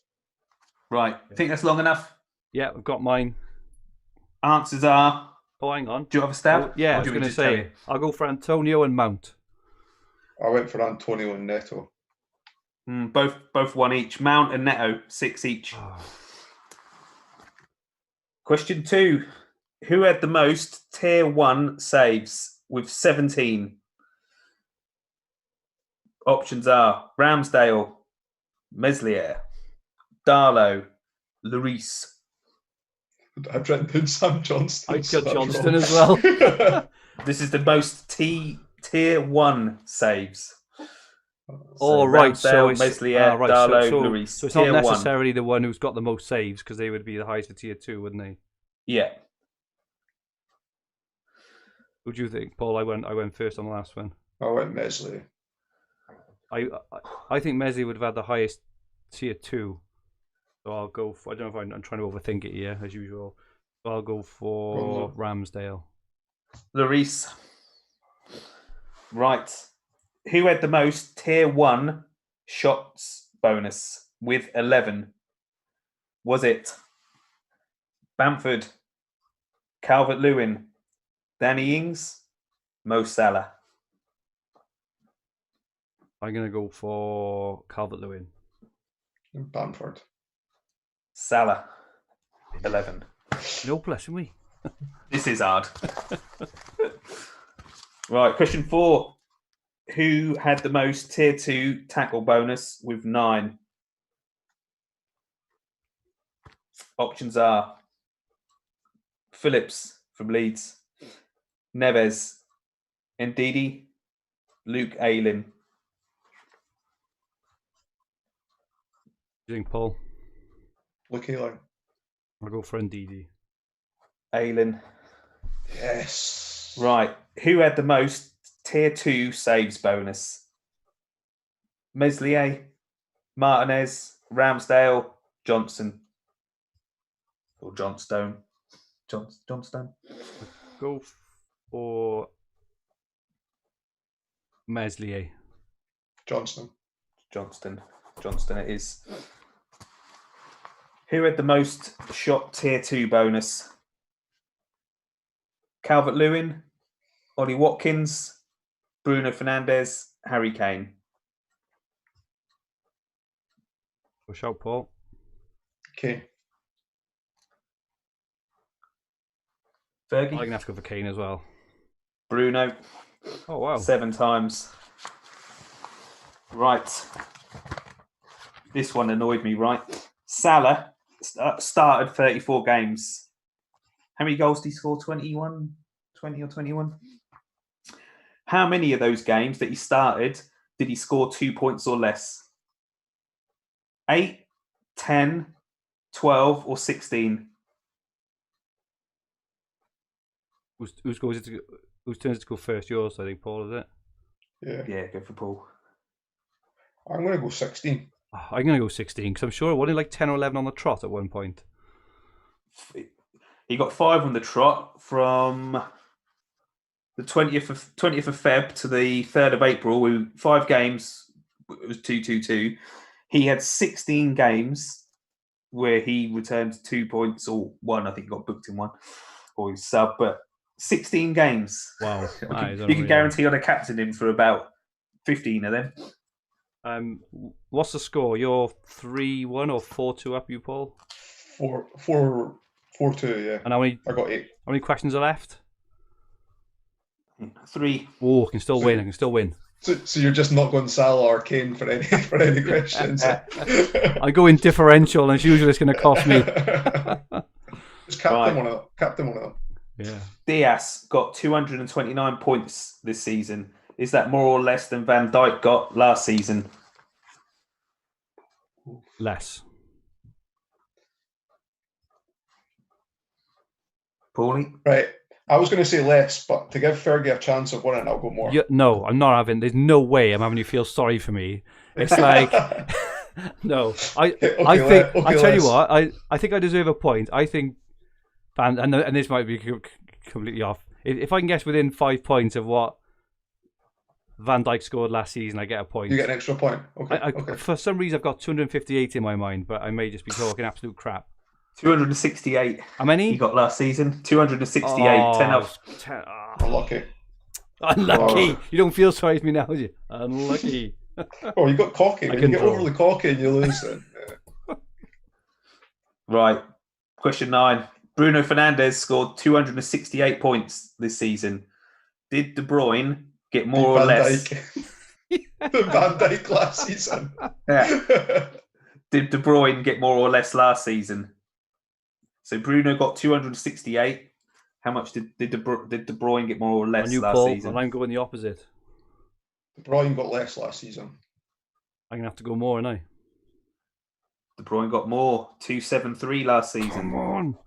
Right. Think that's long enough? Yeah, I've got mine. Answers are... Oh, hang on. Do you have a stab? Oh, yeah, I was going to say, I'll go for Antonio and Mount. I went for Antonio and Neto. Both 1 each. Mount and Neto, 6 each. Oh. Question 2. Who had the most Tier 1 saves with 17? Options are Ramsdale, Meslier, Darlow, Lloris. I've written down Sam Johnston. I got Johnston as well. This is the most Tier 1 saves. Right. Ramsdale, So it's Meslier, right. Darlow, So Lloris. it's not Tier necessarily the one who's got the most saves, because they would be the highest for Tier 2, wouldn't they? Yeah. Who do you think, Paul? I went first on the last one. I went Meslier. I think Messi would have had the highest Tier 2. So I'll go for... I don't know if I'm trying to overthink it here, as usual. So I'll go for Ramsdale. Lloris. Right. Who had the most Tier 1 shots bonus with 11? Was it Bamford, Calvert-Lewin, Danny Ings, Mo Salah? I'm going to go for Calvert-Lewin. And Bamford. Salah, 11. No, bless me. This is hard. Right, question 4. Who had the most Tier 2 tackle bonus with 9? Options are Phillips from Leeds, Neves, Ndidi, Luke Ayling. Do you think, Paul? Luke Ayling. I'll go for Ndidi. Ayling. Yes. Right. Who had the most Tier 2 saves bonus? Meslier, Martinez, Ramsdale, Johnson. Or Johnstone. Johnstone. Go for Meslier. Johnston it is. Who had the most shot Tier 2 bonus? Calvert-Lewin, Ollie Watkins, Bruno Fernandes, Harry Kane. Go shout, Paul. Kane. Fergie? I'm going to have to go for Kane as well. Bruno. Oh, wow. 7 times. Right. This one annoyed me, right? Salah started 34 games. How many goals did he score? 21? 20 or 21? How many of those games that he started did he score 2 points or less? 8, 10, 12 or 16? Whose turn to go first? Yours, I think, Paul, is it? Yeah, go for Paul. I'm going to go 16. I'm going to go 16, because I'm sure it wasn't like 10 or 11 on the trot at one point. He got 5 on the trot from the 20th of Feb to the 3rd of April. 5 games, it was 2-2-2. He had 16 games where he returned 2 points, or 1, I think he got booked in 1, or he sub, but 16 games. Wow. You can guarantee I'd have captained him for about 15 of them. What's the score? You're 3-1 or 4-2 up, you, Paul? 4-2, yeah. And I got 8. How many questions are left? 3. Oh, I can still win. So you're just not going Salah or Kane for any questions? I go in differential, and as usual, it's going to cost me. Just captain one of them. Yeah. Diaz got 229 points this season. Is that more or less than Van Dijk got last season? Less. Paulie? Right. I was going to say less, but to give Fergie a chance of winning, I'll go more. No, I'm not having. There's no way I'm having you feel sorry for me. It's like, no. I tell you what. I think I deserve a point. I think, and this might be completely off. If I can guess within 5 points of what Van Dijk scored last season, I get a point. You get an extra point. Okay. For some reason, I've got 258 in my mind, but I may just be talking absolute crap. 268. How many? He got last season. 268. 10 out. Unlucky. Unlucky. You don't feel sorry for me now, do you? Unlucky. Oh, you got cocky. When you get overly cocky and you lose then. Yeah. Right. Question 9. Bruno Fernandes scored 268 points this season. Did De Bruyne get more or less? Van Dijk last season. Yeah. Did De Bruyne get more or less last season? So Bruno got 268. How much did De Bruyne get more or less last season? And I'm going the opposite. De Bruyne got less last season. I'm going to have to go more, aren't I? De Bruyne got more. 273 last season. Come on.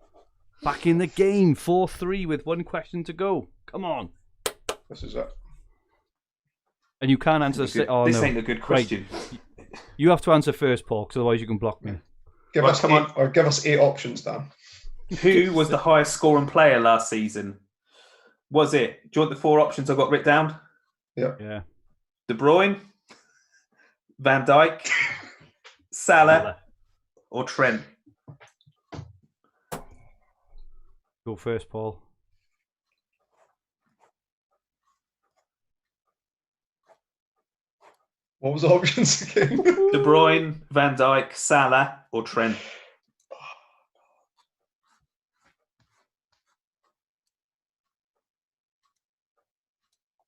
Back in the game. 4-3 with 1 question to go. Come on. This is it. And you can't answer... This ain't a good question. Right. You have to answer first, Paul, because otherwise you can block me. Give us 8 options, Dan. Who was the highest scoring player last season? Was it? Do you want the 4 options I got written down? Yeah. De Bruyne, Van Dijk, Salah, or Trent? Go first, Paul. What was the options again? De Bruyne, Van Dijk, Salah, or Trent?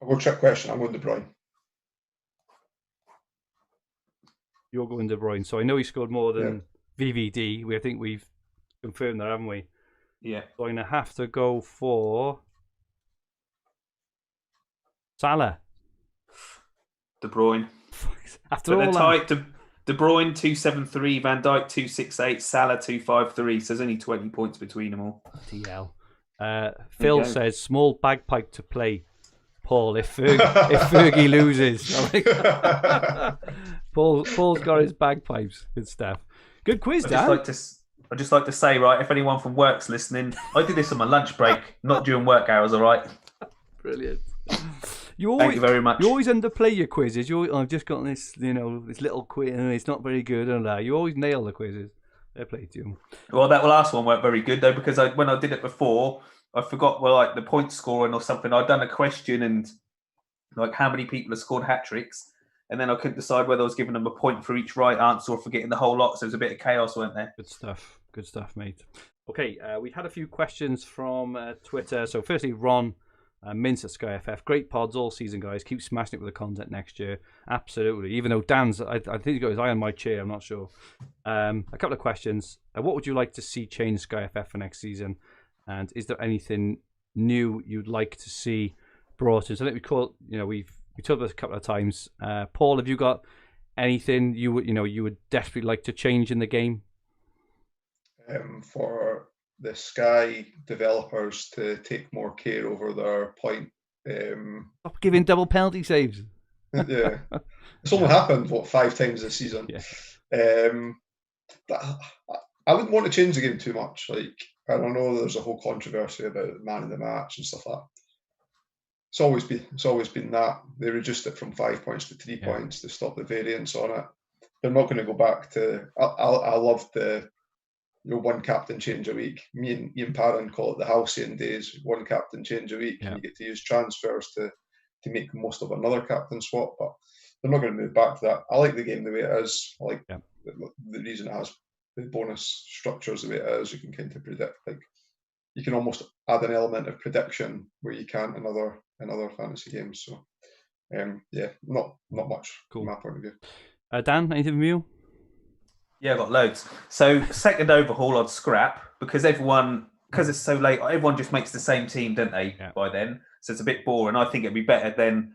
I'll go trick question. I'm going De Bruyne. You're going De Bruyne. So I know he scored more than VVD. I think we've confirmed that, haven't we? Yeah. So I'm going to have to go for Salah. De Bruyne. After all that, De Bruyne 273, Van Dijk 268, Salah 253. So there's only 20 points between them all. TL. Phil says small bagpipe to play. Paul, if Fergie loses, Paul's got his bagpipes. Good stuff. Good quiz, Dan. I'd just like to say, right, if anyone from work's listening, I did this on my lunch break, not during work hours. All right. Brilliant. Thank you very much. You always underplay your quizzes. I've just got this, this little quiz, and it's not very good. And you always nail the quizzes. Fair play to you. Well, that last one weren't very good though, because when I did it before, I forgot like the point scoring or something. I'd done a question and like how many people have scored hat tricks, and then I couldn't decide whether I was giving them a point for each right answer or forgetting the whole lot. So there's a bit of chaos, weren't there? Good stuff, mate. Okay, we had a few questions from Twitter. So firstly, Ron. Mince at Skyff. Great pods all season, guys. Keep smashing it with the content next year. Absolutely. Even though Dan's, I think he's got his eye on my chair. I'm not sure. A couple of questions. What would you like to see change Skyff for next season? And is there anything new you'd like to see brought in? So I think we talked about this a couple of times. Paul, have you got anything you would desperately like to change in the game? For the Sky developers to take more care over their point. Stop giving double penalty saves. Yeah, it's only happened 5 times this season. Yeah. I wouldn't want to change the game too much. Like, I don't know, there's a whole controversy about man of the match and stuff like that. It's always been that they reduced it from 5 points to 3 points to stop the variance on it. They're not going to go back to. I love the. One captain change a week. Me and Ian Parran call it the halcyon days. One captain change a week, and you get to use transfers to make the most of another captain swap. But they're not going to move back to that. I like the game the way it is. I like the reason it has the bonus structures the way it is. You can kind of predict, like you can almost add an element of prediction where you can't in other fantasy games. So, not much from my point of view. Dan, anything from you? Yeah, I've got loads. So second overhaul I'd scrap because everyone because it's so late, everyone just makes the same team, don't they, by then? So it's a bit boring. I think it'd be better then,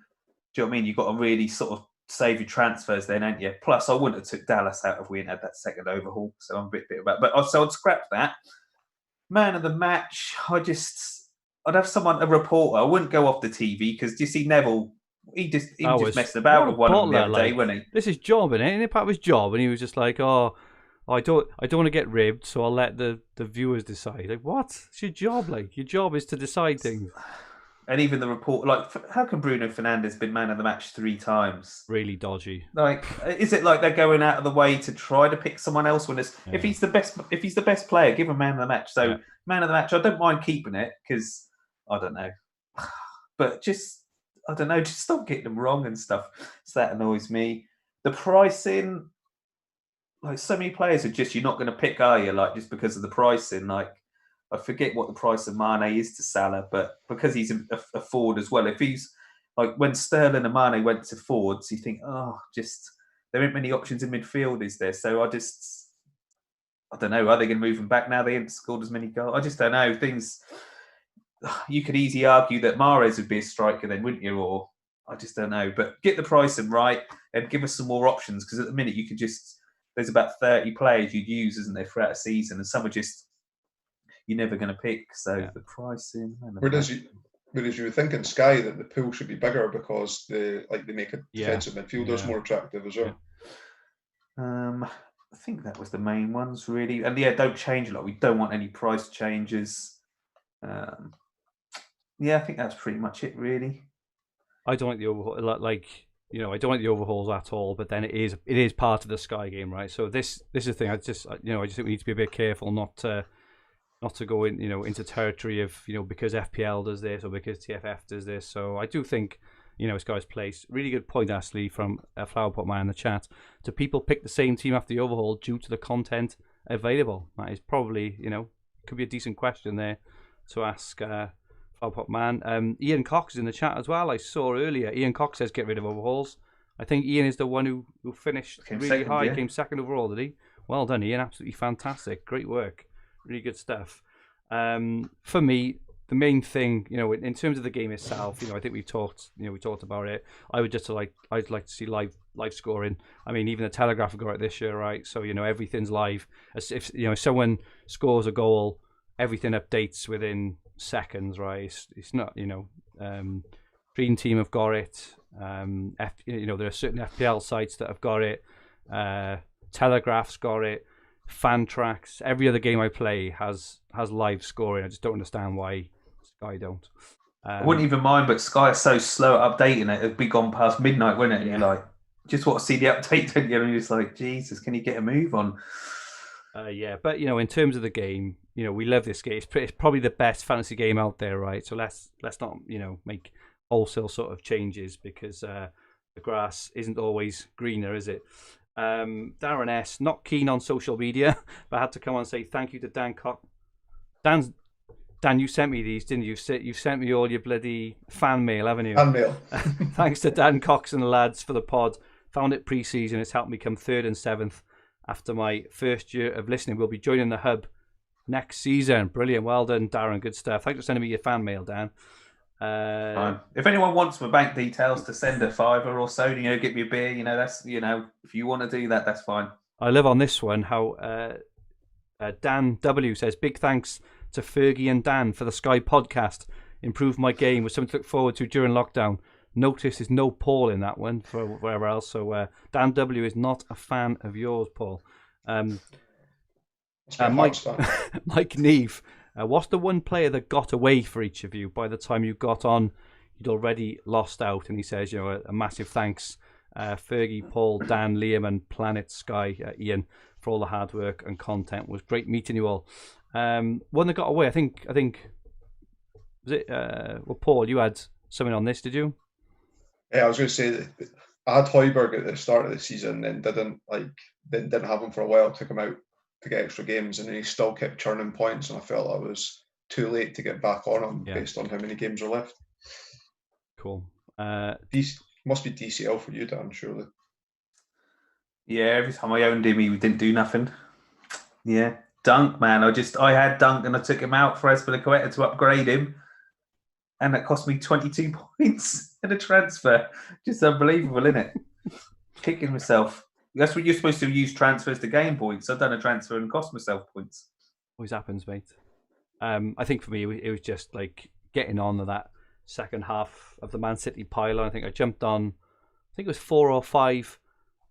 do you know what I mean? You've got to really sort of save your transfers then, ain't you? Plus, I wouldn't have took Dallas out if we hadn't had that second overhaul. So I'm a bit about but so I'd scrap that. Man of the match, I'd have someone, a reporter. I wouldn't go off the TV because do you see Neville? He was just messing about with one of them the other day, wasn't he? This is his job, innit? Isn't it part of his job? And he was just like, I don't want to get ribbed, so I'll let the viewers decide. Like, what? It's your job. Like, your job is to decide things. And even the report, like, how can Bruno Fernandes been man of the match 3 times? Really dodgy. Like, is it like they're going out of the way to try to pick someone else when it's if he's the best player, give him man of the match. So man of the match, I don't mind keeping it because I don't know, but just stop getting them wrong and stuff. So that annoys me. The pricing, like so many players are just you're not going to pick, are you? Like just because of the pricing, like. I forget what the price of Mane is to Salah, but because he's a forward as well, if he's like when Sterling and Mane went to forwards, you think, there aren't many options in midfield, is there? So I don't know. Are they going to move them back now? They haven't scored as many goals. I just don't know. Things you could easily argue that Mahrez would be a striker then, wouldn't you? Or I just don't know. But get the pricing right and give us some more options because at the minute you could there's about 30 players you'd use, isn't there, throughout a season, and some are just. You're never going to pick. So the pricing. Whereas you were thinking Sky that the pool should be bigger because they make a defensive midfielders more attractive as well. I think that was the main ones really, and don't change a lot. We don't want any price changes. I think that's pretty much it really. I don't like the overhaul. I don't like the overhauls at all. But then it is part of the Sky game, right? So this is the thing. I just think we need to be a bit careful not to go in, into territory of, because FPL does this or because TFF does this. So I do think, Sky's place. Really good point, Ashley, from Flower Pot Man in the chat. Do people pick the same team after the overhaul due to the content available? That is probably, could be a decent question there to ask Flower Pot Man. Ian Cox is in the chat as well. I saw earlier, Ian Cox says get rid of overhauls. I think Ian is the one who finished really high, came second overall, did he? Well done, Ian. Absolutely fantastic. Great work. Really good stuff. For me, the main thing, in terms of the game itself, I think we talked about it. I'd like to see live scoring. I mean, even the Telegraph have got it this year, right? So everything's live. As if someone scores a goal, everything updates within seconds, right? It's not Dream Team have got it. There are certain FPL sites that have got it. Telegraph's got it. Fan tracks. Every other game I play has live scoring. I just don't understand why Sky don't. I wouldn't even mind, but Sky is so slow at updating it. It'd be gone past midnight, wouldn't it? And you're like, just want to see the update, don't you? And you're just like, Jesus, can you get a move on? But in terms of the game, we love this game. It's probably the best fantasy game out there, right? So let's not make wholesale sort of changes because the grass isn't always greener, is it? Darren S, not keen on social media, but I had to come on and say thank you to Dan Cox. Dan, you sent me these, didn't you? You sent me all your bloody fan mail, haven't you? Fan mail. Thanks to Dan Cox and the lads for the pod. Found it pre-season. It's helped me come 3rd and 7th after my first year of listening. We'll be joining the hub next season. Brilliant. Well done, Darren. Good stuff. Thanks for sending me your fan mail, Dan. Fine. If anyone wants my bank details to send a $5 or so, get me a beer, that's, if you want to do that, that's fine. I live on this one, how Dan W says, big thanks to Fergie and Dan for the Sky podcast. Improved my game, was something to look forward to during lockdown. Notice there's no Paul in that one for wherever else. So Dan W is not a fan of yours, Paul. Mike Neve. What's the one player that got away for each of you? By the time you got on, you'd already lost out. And he says, a massive thanks, Fergie, Paul, Dan, Liam, and Planet Sky, Ian, for all the hard work and content. It was great meeting you all. One that got away, I think, was it? Paul, you had something on this, did you? Yeah, I was going to say that I had Højbjerg at the start of the season, and didn't have him for a while. Took him out to get extra games, and then he still kept churning points, and I felt I was too late to get back on him based on how many games are left. Cool. Must be DCL for you, Dan, surely. Yeah, every time I owned him, he didn't do nothing. Yeah, Dunk, man. I had Dunk and I took him out for Azpilicueta to upgrade him. And that cost me 22 points in a transfer. Just unbelievable, isn't it? Kicking myself. That's what you're supposed to use transfers to gain points. I've done a transfer and cost myself points. Always happens, mate. I think for me, it was just like getting on to that second half of the Man City pylon. I think I jumped on, I think it was 4 or 5,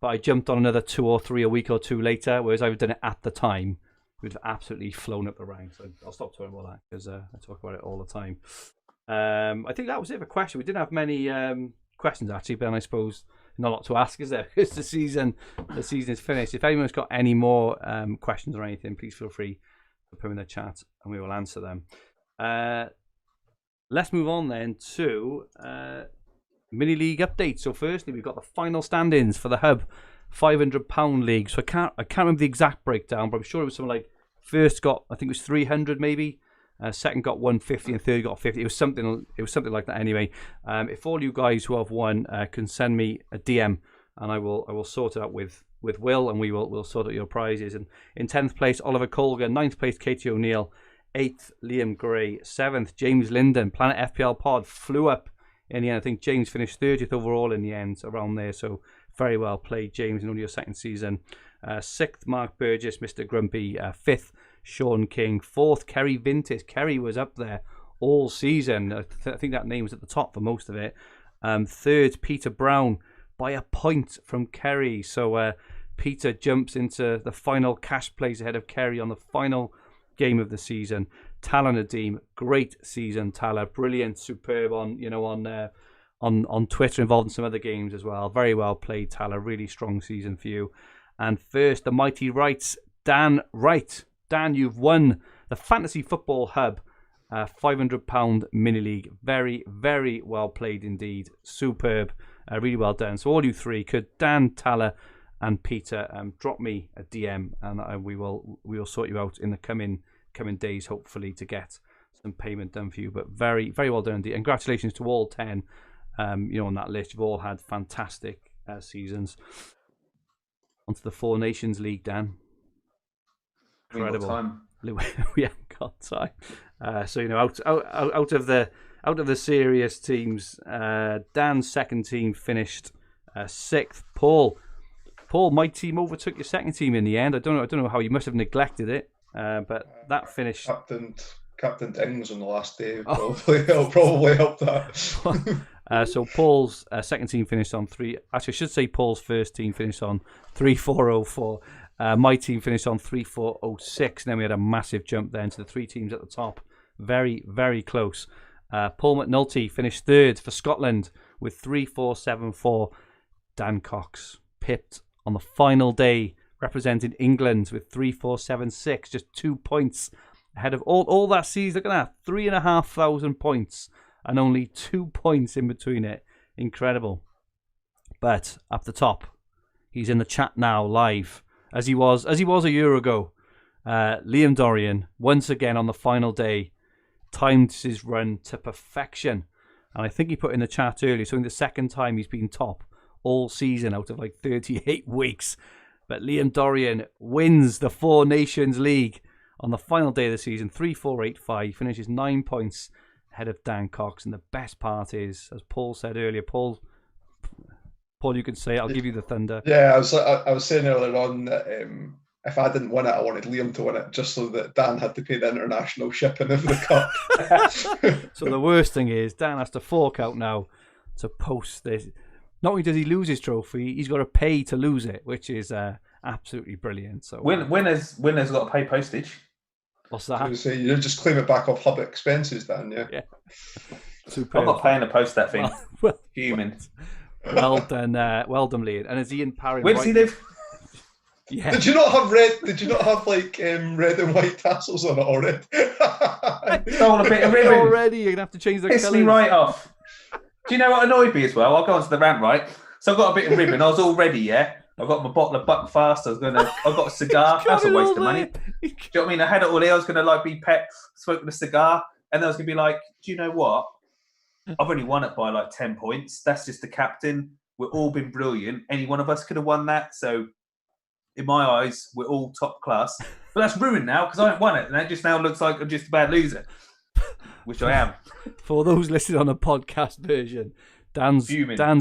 but I jumped on another 2 or 3 a week or two later, whereas I would have done it at the time. We'd have absolutely flown up the ranks. I'll stop talking about that because I talk about it all the time. I think that was it for question. We didn't have many questions actually, but I suppose not a lot to ask, is there? Because the season is finished. If anyone's got any more questions or anything, please feel free to put them in the chat and we will answer them. Let's move on then to mini league updates. So firstly, we've got the final stand-ins for the Hub £500 league. So I can't remember the exact breakdown, but I'm sure it was something like first got, I think it was 300 maybe. Second got 150 and third got 50. It was something like that anyway. If all you guys who have won can send me a DM, and I will sort it out with Will, and we'll sort out your prizes. And in 10th place, Oliver Colgan. 9th place, Katie O'Neill. 8th, Liam Gray. 7th, James Linden. Planet FPL Pod flew up in the end. I think James finished 30th overall in the end, around there. So very well played, James, in only your second season. 6th, Mark Burgess, Mr. Grumpy. 5th, Sean King. 4th, Kerry Vintis. Kerry was up there all season. I think that name was at the top for most of it. 3rd, Peter Brown, by a point from Kerry. So Peter jumps into the final cash place ahead of Kerry on the final game of the season. Tala Nadeem, great season, Tala. Brilliant, superb on Twitter, involved in some other games as well. Very well played, Tala. Really strong season for you. And first, the mighty Wrights, Dan Wright. Dan, you've won the Fantasy Football Hub £500 mini league. Very, very well played indeed. Superb. Really well done. So all you three, could Dan, Tala and Peter drop me a DM, and we will sort you out in the coming days, hopefully, to get some payment done for you. But very, very well done indeed. And congratulations to all 10 on that list. You've all had fantastic seasons. Onto the Four Nations League, Dan. Incredible. We haven't got time. So out of the serious teams, Dan's second team finished 6th. Paul, my team overtook your second team in the end. I don't know how you must have neglected it, but that finished. Captain Dings on the last day probably helped that. So Paul's second team finished on 3. Actually, I should say Paul's first team finished on 3404. My team finished on 3406. And then we had a massive jump then to the 3 teams at the top. Very, very close. Paul McNulty finished 3rd for Scotland with 3474. Dan Cox pipped on the final day, representing England with 3476. Just 2 points ahead of all that season. Look at that, 3,500 points and only 2 points in between it. Incredible. But up the top, he's in the chat now live, as he was a year ago. Liam Dorian, once again on the final day, timed his run to perfection. And I think he put in the chat earlier, so in the second time he's been top all season out of like 38 weeks. But Liam Dorian wins the Four Nations League on the final day of the season, 3485, finishes 9 points ahead of Dan Cox. And the best part is, as Paul said earlier, Paul, you can say it, I'll give you the thunder. Yeah, I was saying earlier on that if I didn't win it, I wanted Liam to win it, just so that Dan had to pay the international shipping of the cup. So the worst thing is, Dan has to fork out now to post this. Not only does he lose his trophy, he's got to pay to lose it, which is absolutely brilliant. So winners got to pay postage. What's that? So you just claim it back off Hub expenses, Dan. Yeah. Superb. I'm not paying to post that thing. Well, human. Well done, Liam. And is Ian Parry? Where does he live? Yeah. Did you not have like red and white tassels on it already? Stole a bit of ribbon already. You're gonna have to change the colours. Piss me right off. Do you know what annoyed me as well? I'll go on to the rant, right? So I got a bit of ribbon. I was all ready, yeah. I got my bottle of Buckfast. I got a cigar. That's a waste of money. Do you know what I mean? I had it all here. I was gonna be pet, smoking a cigar, and then I was gonna be like, do you know what? I've only won it by like 10 points. That's just the captain. We've all been brilliant. Any one of us could have won that. So in my eyes, we're all top class. But that's ruined now because I haven't won it. And that just now looks like I'm just a bad loser, which I am. For those listening on a podcast version, Dan's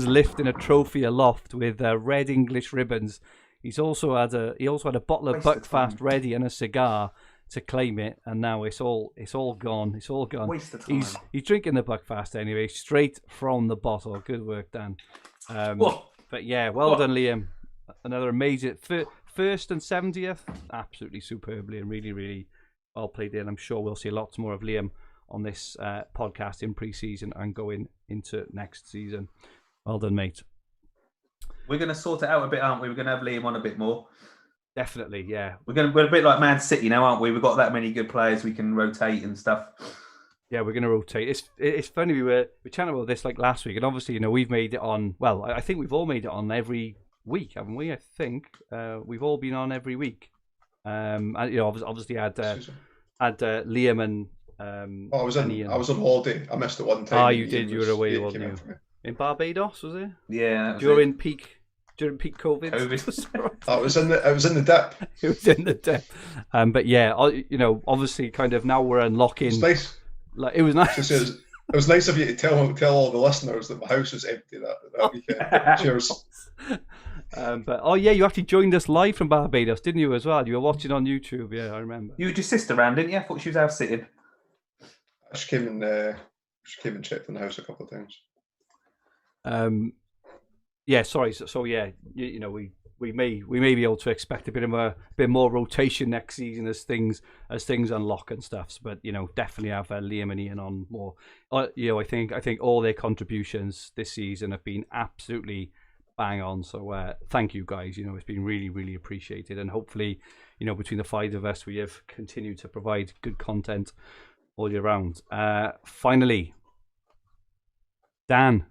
lifting a trophy aloft with red English ribbons. He also had a bottle of Buckfast ready and a cigar to claim it, and now it's all gone. It's all gone. Waste of time. He's drinking the Buckfast anyway, straight from the bottle. Good work, Dan. But yeah, well done, Liam. Another amazing first and 70th, absolutely superbly and really, really well played in. I'm sure we'll see lots more of Liam on this podcast in pre-season and going into next season. Well done, mate. We're going to sort it out a bit, aren't we? We're going to have Liam on a bit more. Definitely, yeah. We're a bit like Man City now, aren't we? We've got that many good players we can rotate and stuff. Yeah, we're going to rotate. It's funny, we were chatting about this like last week, and obviously, we've made it on. Well, I think we've all made it on every week, haven't we? I think we've all been on every week. And, obviously had Liam and. I was on holiday. I missed it one time. You did. You were away, wasn't you? In Barbados, was it? Yeah. During peak COVID. I was in the dip. It was in the dip. But yeah, obviously, kind of now we're unlocking. It was nice. Like, it was nice. It was nice of you to tell all the listeners that my house was empty that weekend. Cheers. But you actually joined us live from Barbados, didn't you, as well? You were watching on YouTube. Yeah, I remember. You were your sister around, didn't you? I thought she was house sitting. She came and checked in the house a couple of times. Yeah, sorry. So yeah, we may be able to expect a bit more rotation next season as things unlock and stuff. But definitely have Liam and Ian on more. I think all their contributions this season have been absolutely bang on. So thank you guys. It's been really, really appreciated, and hopefully, between the five of us, we have continued to provide good content all year round. Finally, Dan,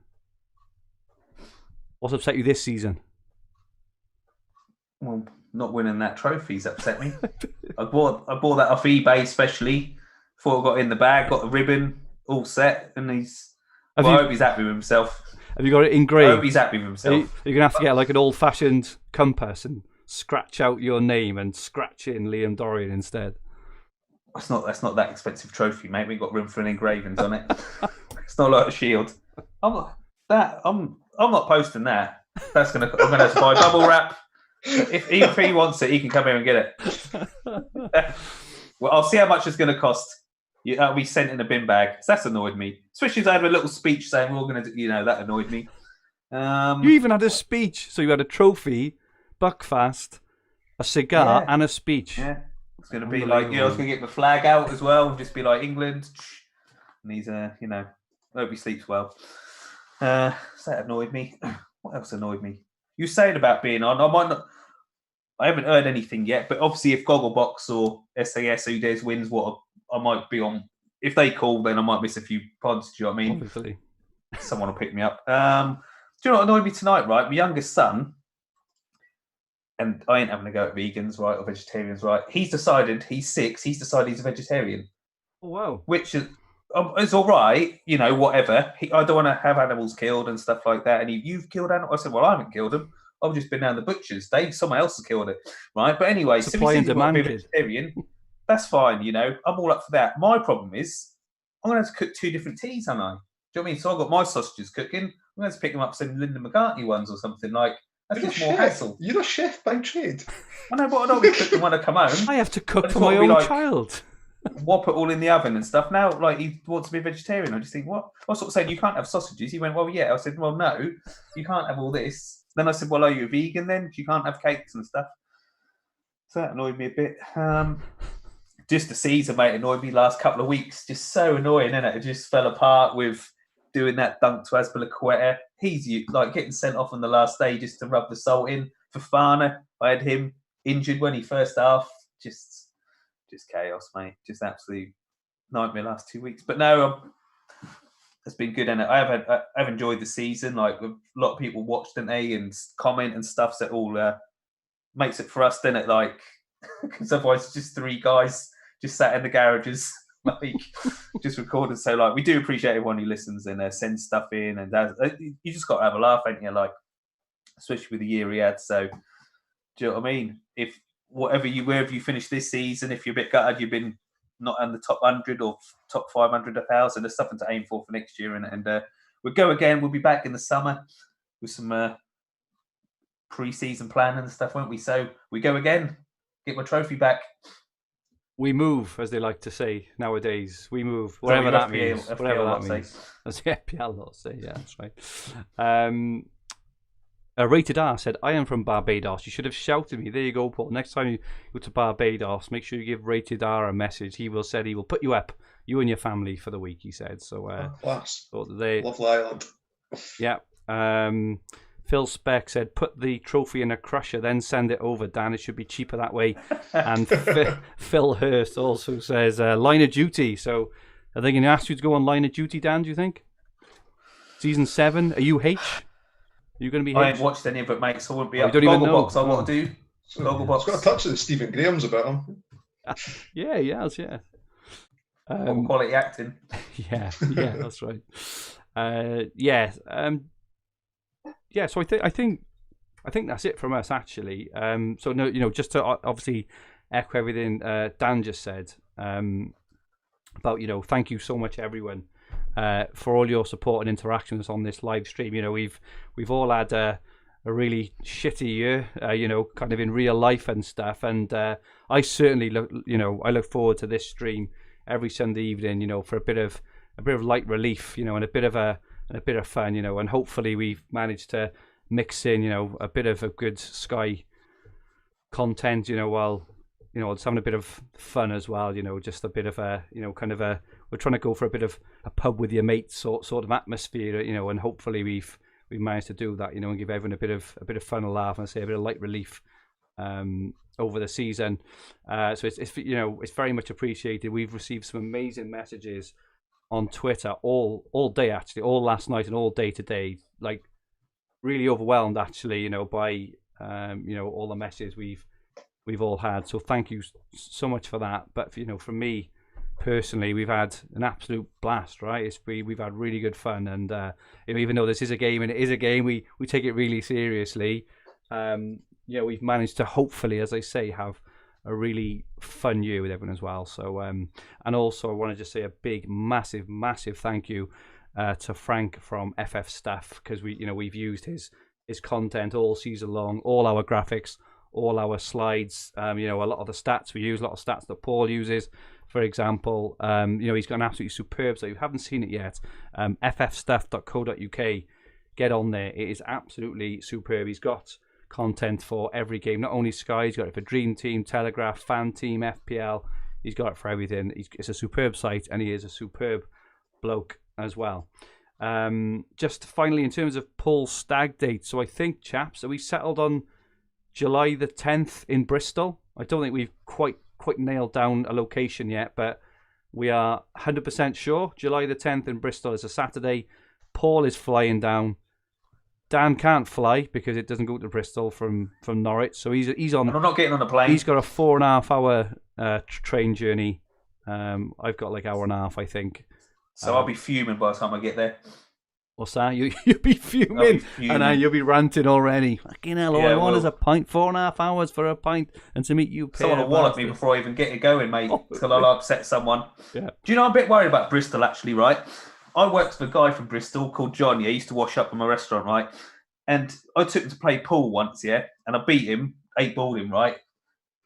what's upset you this season? Well, not winning that trophy's upset me. I bought that off eBay, especially before I got in the bag, got the ribbon all set, and I hope he's happy with himself. Have you got it engraved? I hope he's happy with himself. You're gonna have to get like an old-fashioned compass and scratch out your name and scratch in Liam Dorian instead. That's not that expensive trophy, mate. We've got room for an engravings on it. It's not like a shield. I'm not posting that. I'm gonna have to buy bubble wrap. If he wants it, he can come here and get it. Well, I'll see how much it's going to cost. That'll be sent in a bin bag. So that's annoyed me. Especially as I had a little speech saying we're all going to, that annoyed me. You even had a speech. So you had a trophy, Buckfast, a cigar, and a speech. Yeah. It's going to be like, I was going to get the flag out as well and just be like, England. And he's, I hope he sleeps well. So that annoyed me. What else annoyed me? You saying about being on, I haven't heard anything yet, but obviously if Gogglebox or SAS Who Dares wins, I might be on. If they call, then I might miss a few pods. Do you know what I mean? Obviously. Someone will pick me up. Do you know what annoyed me tonight, right? My youngest son, and I ain't having to go at vegans, right, or vegetarians, right? He's 6, he's decided he's a vegetarian. Oh, wow. Which is... it's all right, whatever. I don't want to have animals killed and stuff like that. And you've killed animals. I said, well, I haven't killed them. I've just been down the butchers. Someone else has killed it, right? But anyway, supply and demand. Vegetarian, that's fine. I'm all up for that. My problem is, I'm going to have to cook 2 different teas, aren't I? Do you know what I mean? So I've got my sausages cooking. I'm going to have to pick them up some Linda McCartney ones or something like. That's just more hassle. You're a chef by trade. I know, but I don't be cooking when I come home. I have to cook for my own child. Whop it all in the oven and stuff. Now, he wants to be a vegetarian. I just think, what? I was sort of saying, you can't have sausages. He went, well, yeah. I said, well, no, you can't have all this. Then I said, well, are you a vegan then? You can't have cakes and stuff. So that annoyed me a bit. Just the season, mate, annoyed me last couple of weeks. Just so annoying, innit? It just fell apart with doing that dunk to Azpilicueta. He's getting sent off on the last day just to rub the salt in. Fofana, I had him injured when he first half. Just chaos, mate. Just absolute nightmare last 2 weeks. But no, it's been good, and I've enjoyed the season. Like a lot of people watched, didn't they, and comment and stuff. So it all makes it for us, doesn't it? Like, because otherwise it's just 3 guys just sat in the garages, just recording. So we do appreciate everyone who listens and sends stuff in, and you just got to have a laugh, ain't you? Like, especially with the year he had. So, do you know what I mean? if wherever you finish this season, if you're a bit gutted, you've been not in the top 100 or top 500, 1,000, there's something to aim for next year. And we'll go again. We'll be back in the summer with some pre-season planning and stuff, won't we? So we go again, get my trophy back. We move, as they like to say nowadays. We move, whatever that means. Whatever that means. That's the FPL lot say. Yeah, that's right. Rated R said, I am from Barbados. You should have shouted me. There you go, Paul. Next time you go to Barbados, make sure you give Rated R a message. He will put you up, you and your family, for the week, he said. So, class. Lovely island. Yeah. Phil Speck said, put the trophy in a crusher, then send it over, Dan. It should be cheaper that way. And Phil Hurst also says, line of duty. So are they going to ask you to go on line of duty, Dan, do you think? Season 7, are you H? Are you going to be H? I ain't watched any of it, mate, so I won't be up. You don't even know. Box, I want to do. Gogglebox. It's got a touch of the Stephen Graham's about him. Yeah, he has, yeah. Quality acting. Yeah, that's right. So I think that's it from us, actually. So no, just to obviously echo everything Dan just said about, thank you so much, everyone, for all your support and interactions on this live stream. We've all had a really shitty year, kind of in real life and stuff. And I certainly look forward to this stream every Sunday evening, for a bit of light relief, and a bit of fun, and hopefully we've managed to mix in, a bit of a good Sky content, while, just having a bit of fun as well, just a bit of a, we're trying to go for a bit of a pub with your mates sort of atmosphere, and hopefully we've managed to do that, and give everyone a bit of fun and laugh and say a bit of light relief over the season. So it's very much appreciated. We've received some amazing messages on Twitter all day, actually, all last night and all day today, like really overwhelmed, actually, by all the messages we've all had. So thank you so much for that. But for me personally, we've had an absolute blast, right? We've had really good fun, and even though this is a game and it is a game, we take it really seriously. We've managed to hopefully, as I say, have a really fun year with everyone as well. So, and also I want to just say a big, massive thank you to Frank from FF Stuff, because we've used his content all season long, all our graphics, all our slides. A lot of the stats we use, a lot of stats that Paul uses, for example. He's got an absolutely superb. So if you haven't seen it yet, ffstuff.co.uk. Get on there. It is absolutely superb. He's got content for every game, not only Sky, he's got it for Dream Team, Telegraph, Fan Team, FPL. He's got it for everything. It's a superb site, and he is a superb bloke as well. Just finally, in terms of Paul's stag date, so I think, chaps, are we settled on July the 10th in Bristol? I don't think we've quite nailed down a location yet, but we are 100% sure. July the 10th in Bristol is a Saturday. Paul is flying down. Dan can't fly because it doesn't go to Bristol from Norwich, so he's on. And I'm not getting on a plane. He's got a 4.5 hour train journey. I've got like hour and a half, I think. So I'll be fuming by the time I get there. What's that? You'll be fuming, and then you'll be ranting already. Fucking hell! All I want is a pint. 4.5 hours for a pint, and to meet you. Someone will wallop me before I even get it going, mate. Till I'll upset someone. Yeah. Do you know I'm a bit worried about Bristol, actually, right? I worked with a guy from Bristol called John. Yeah, he used to wash up in my restaurant, right? And I took him to play pool once, yeah, and I beat him, 8-balled him, right?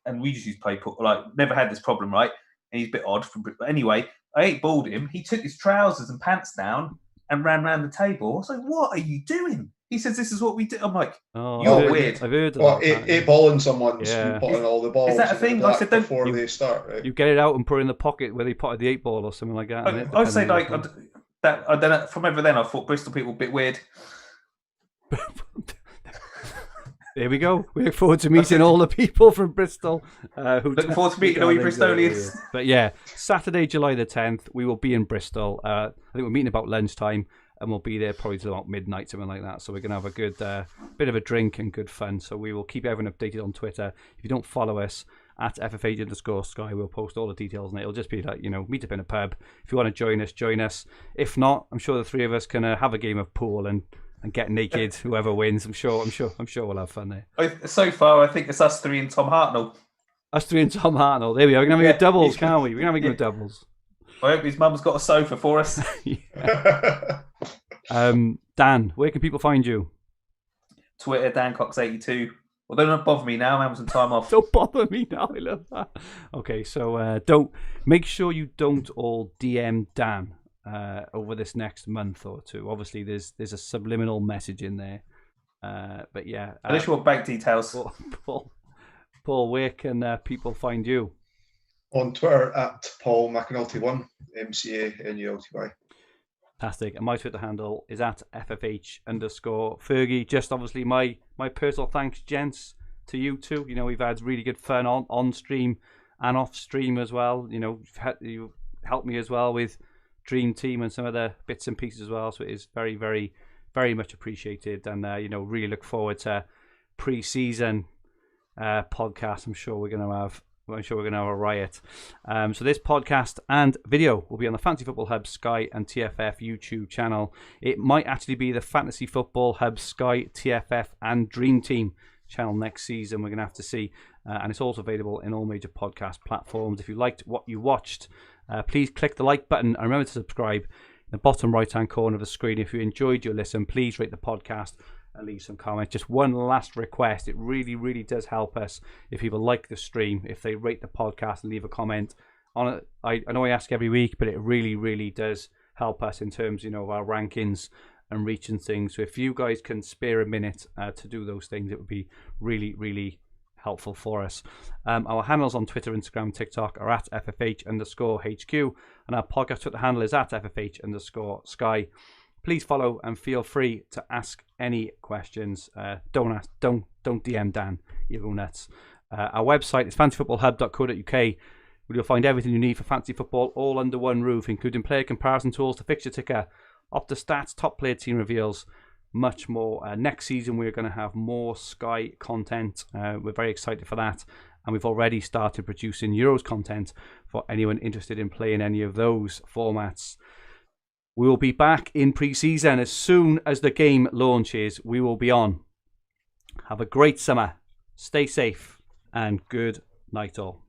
And we just used to play pool, like, never had this problem, right? And he's a bit odd from Bristol. But anyway, I 8-balled him. He took his trousers and pants down and ran around the table. I was like, what are you doing? He says, this is what we do. I'm like, you're weird. I've heard of that. 8-balling someone's putting all the balls is that a thing? I said, before they start, right? You get it out and put it in the pocket where they potted the 8-ball or something like that. I'd say, like, that. I don't know, from over then, I thought Bristol people were a bit weird. There we go. We look forward to meeting all the people from Bristol. Looking forward to meeting all you Bristolians. But yeah, Saturday, July the 10th, we will be in Bristol. I think we're meeting about lunchtime, and we'll be there probably till about midnight, something like that. So we're going to have a good bit of a drink and good fun. So we will keep everyone updated on Twitter. If you don't follow us, at FFH_Sky, we'll post all the details, and it'll just be like, meet up in a pub. If you want to join us, join us. If not, I'm sure the three of us can have a game of pool and and get naked. Whoever wins, I'm sure we'll have fun there. So far, I think it's us three and Tom Hartnell. Us three and Tom Hartnell. There we are. We're gonna make doubles, can't we? We're gonna make doubles. I hope his mum's got a sofa for us. Dan, where can people find you? Twitter, Dan Cox 82. Well, don't bother me now. I'm having some time off. Don't bother me now. I love that. Okay, so make sure you don't all DM Dan over this next month or two. Obviously, there's a subliminal message in there. But yeah, unless you want bank details. Paul, where can people find you? On Twitter at Paul McAnulty 1, MCANULTY. Fantastic. And my Twitter handle is at FFH_Fergie. Just obviously my personal thanks, gents, to you too. You know, we've had really good fun on stream and off stream as well. You know, you helped me as well with Dream Team and some other bits and pieces as well. So it is very, very, very much appreciated. And, you know, really look forward to pre-season podcast. I'm sure we're going to have a riot. So this podcast and video will be on the Fantasy Football Hub, Sky and TFF YouTube channel. It might actually be the Fantasy Football Hub, Sky, TFF and Dream Team channel next season. We're going to have to see. And it's also available in all major podcast platforms. If you liked what you watched, please click the like button and remember to subscribe in the bottom right-hand corner of the screen. If you enjoyed your listen, please rate the podcast and leave some comments. Just one last request. It really, really does help us if people like the stream, if they rate the podcast and leave a comment on it. I know I ask every week, but it really, really does help us in terms, you know, of our rankings and reaching things. So if you guys can spare a minute to do those things, it would be really, really helpful for us. Our handles on Twitter, Instagram, TikTok are at FFH_HQ, and our podcast Twitter handle is at FFH_Sky. Please follow and feel free to ask any questions. Don't DM Dan. You go nuts. Our website is fantasyfootballhub.co.uk, where you'll find everything you need for fantasy football all under one roof, including player comparison tools, the fixture ticker, Opta stats, top player team reveals, much more. Next season, we're going to have more Sky content. We're very excited for that. And we've already started producing Euros content for anyone interested in playing any of those formats. We will be back in pre-season as soon as the game launches. We will be on. Have a great summer. Stay safe and good night all.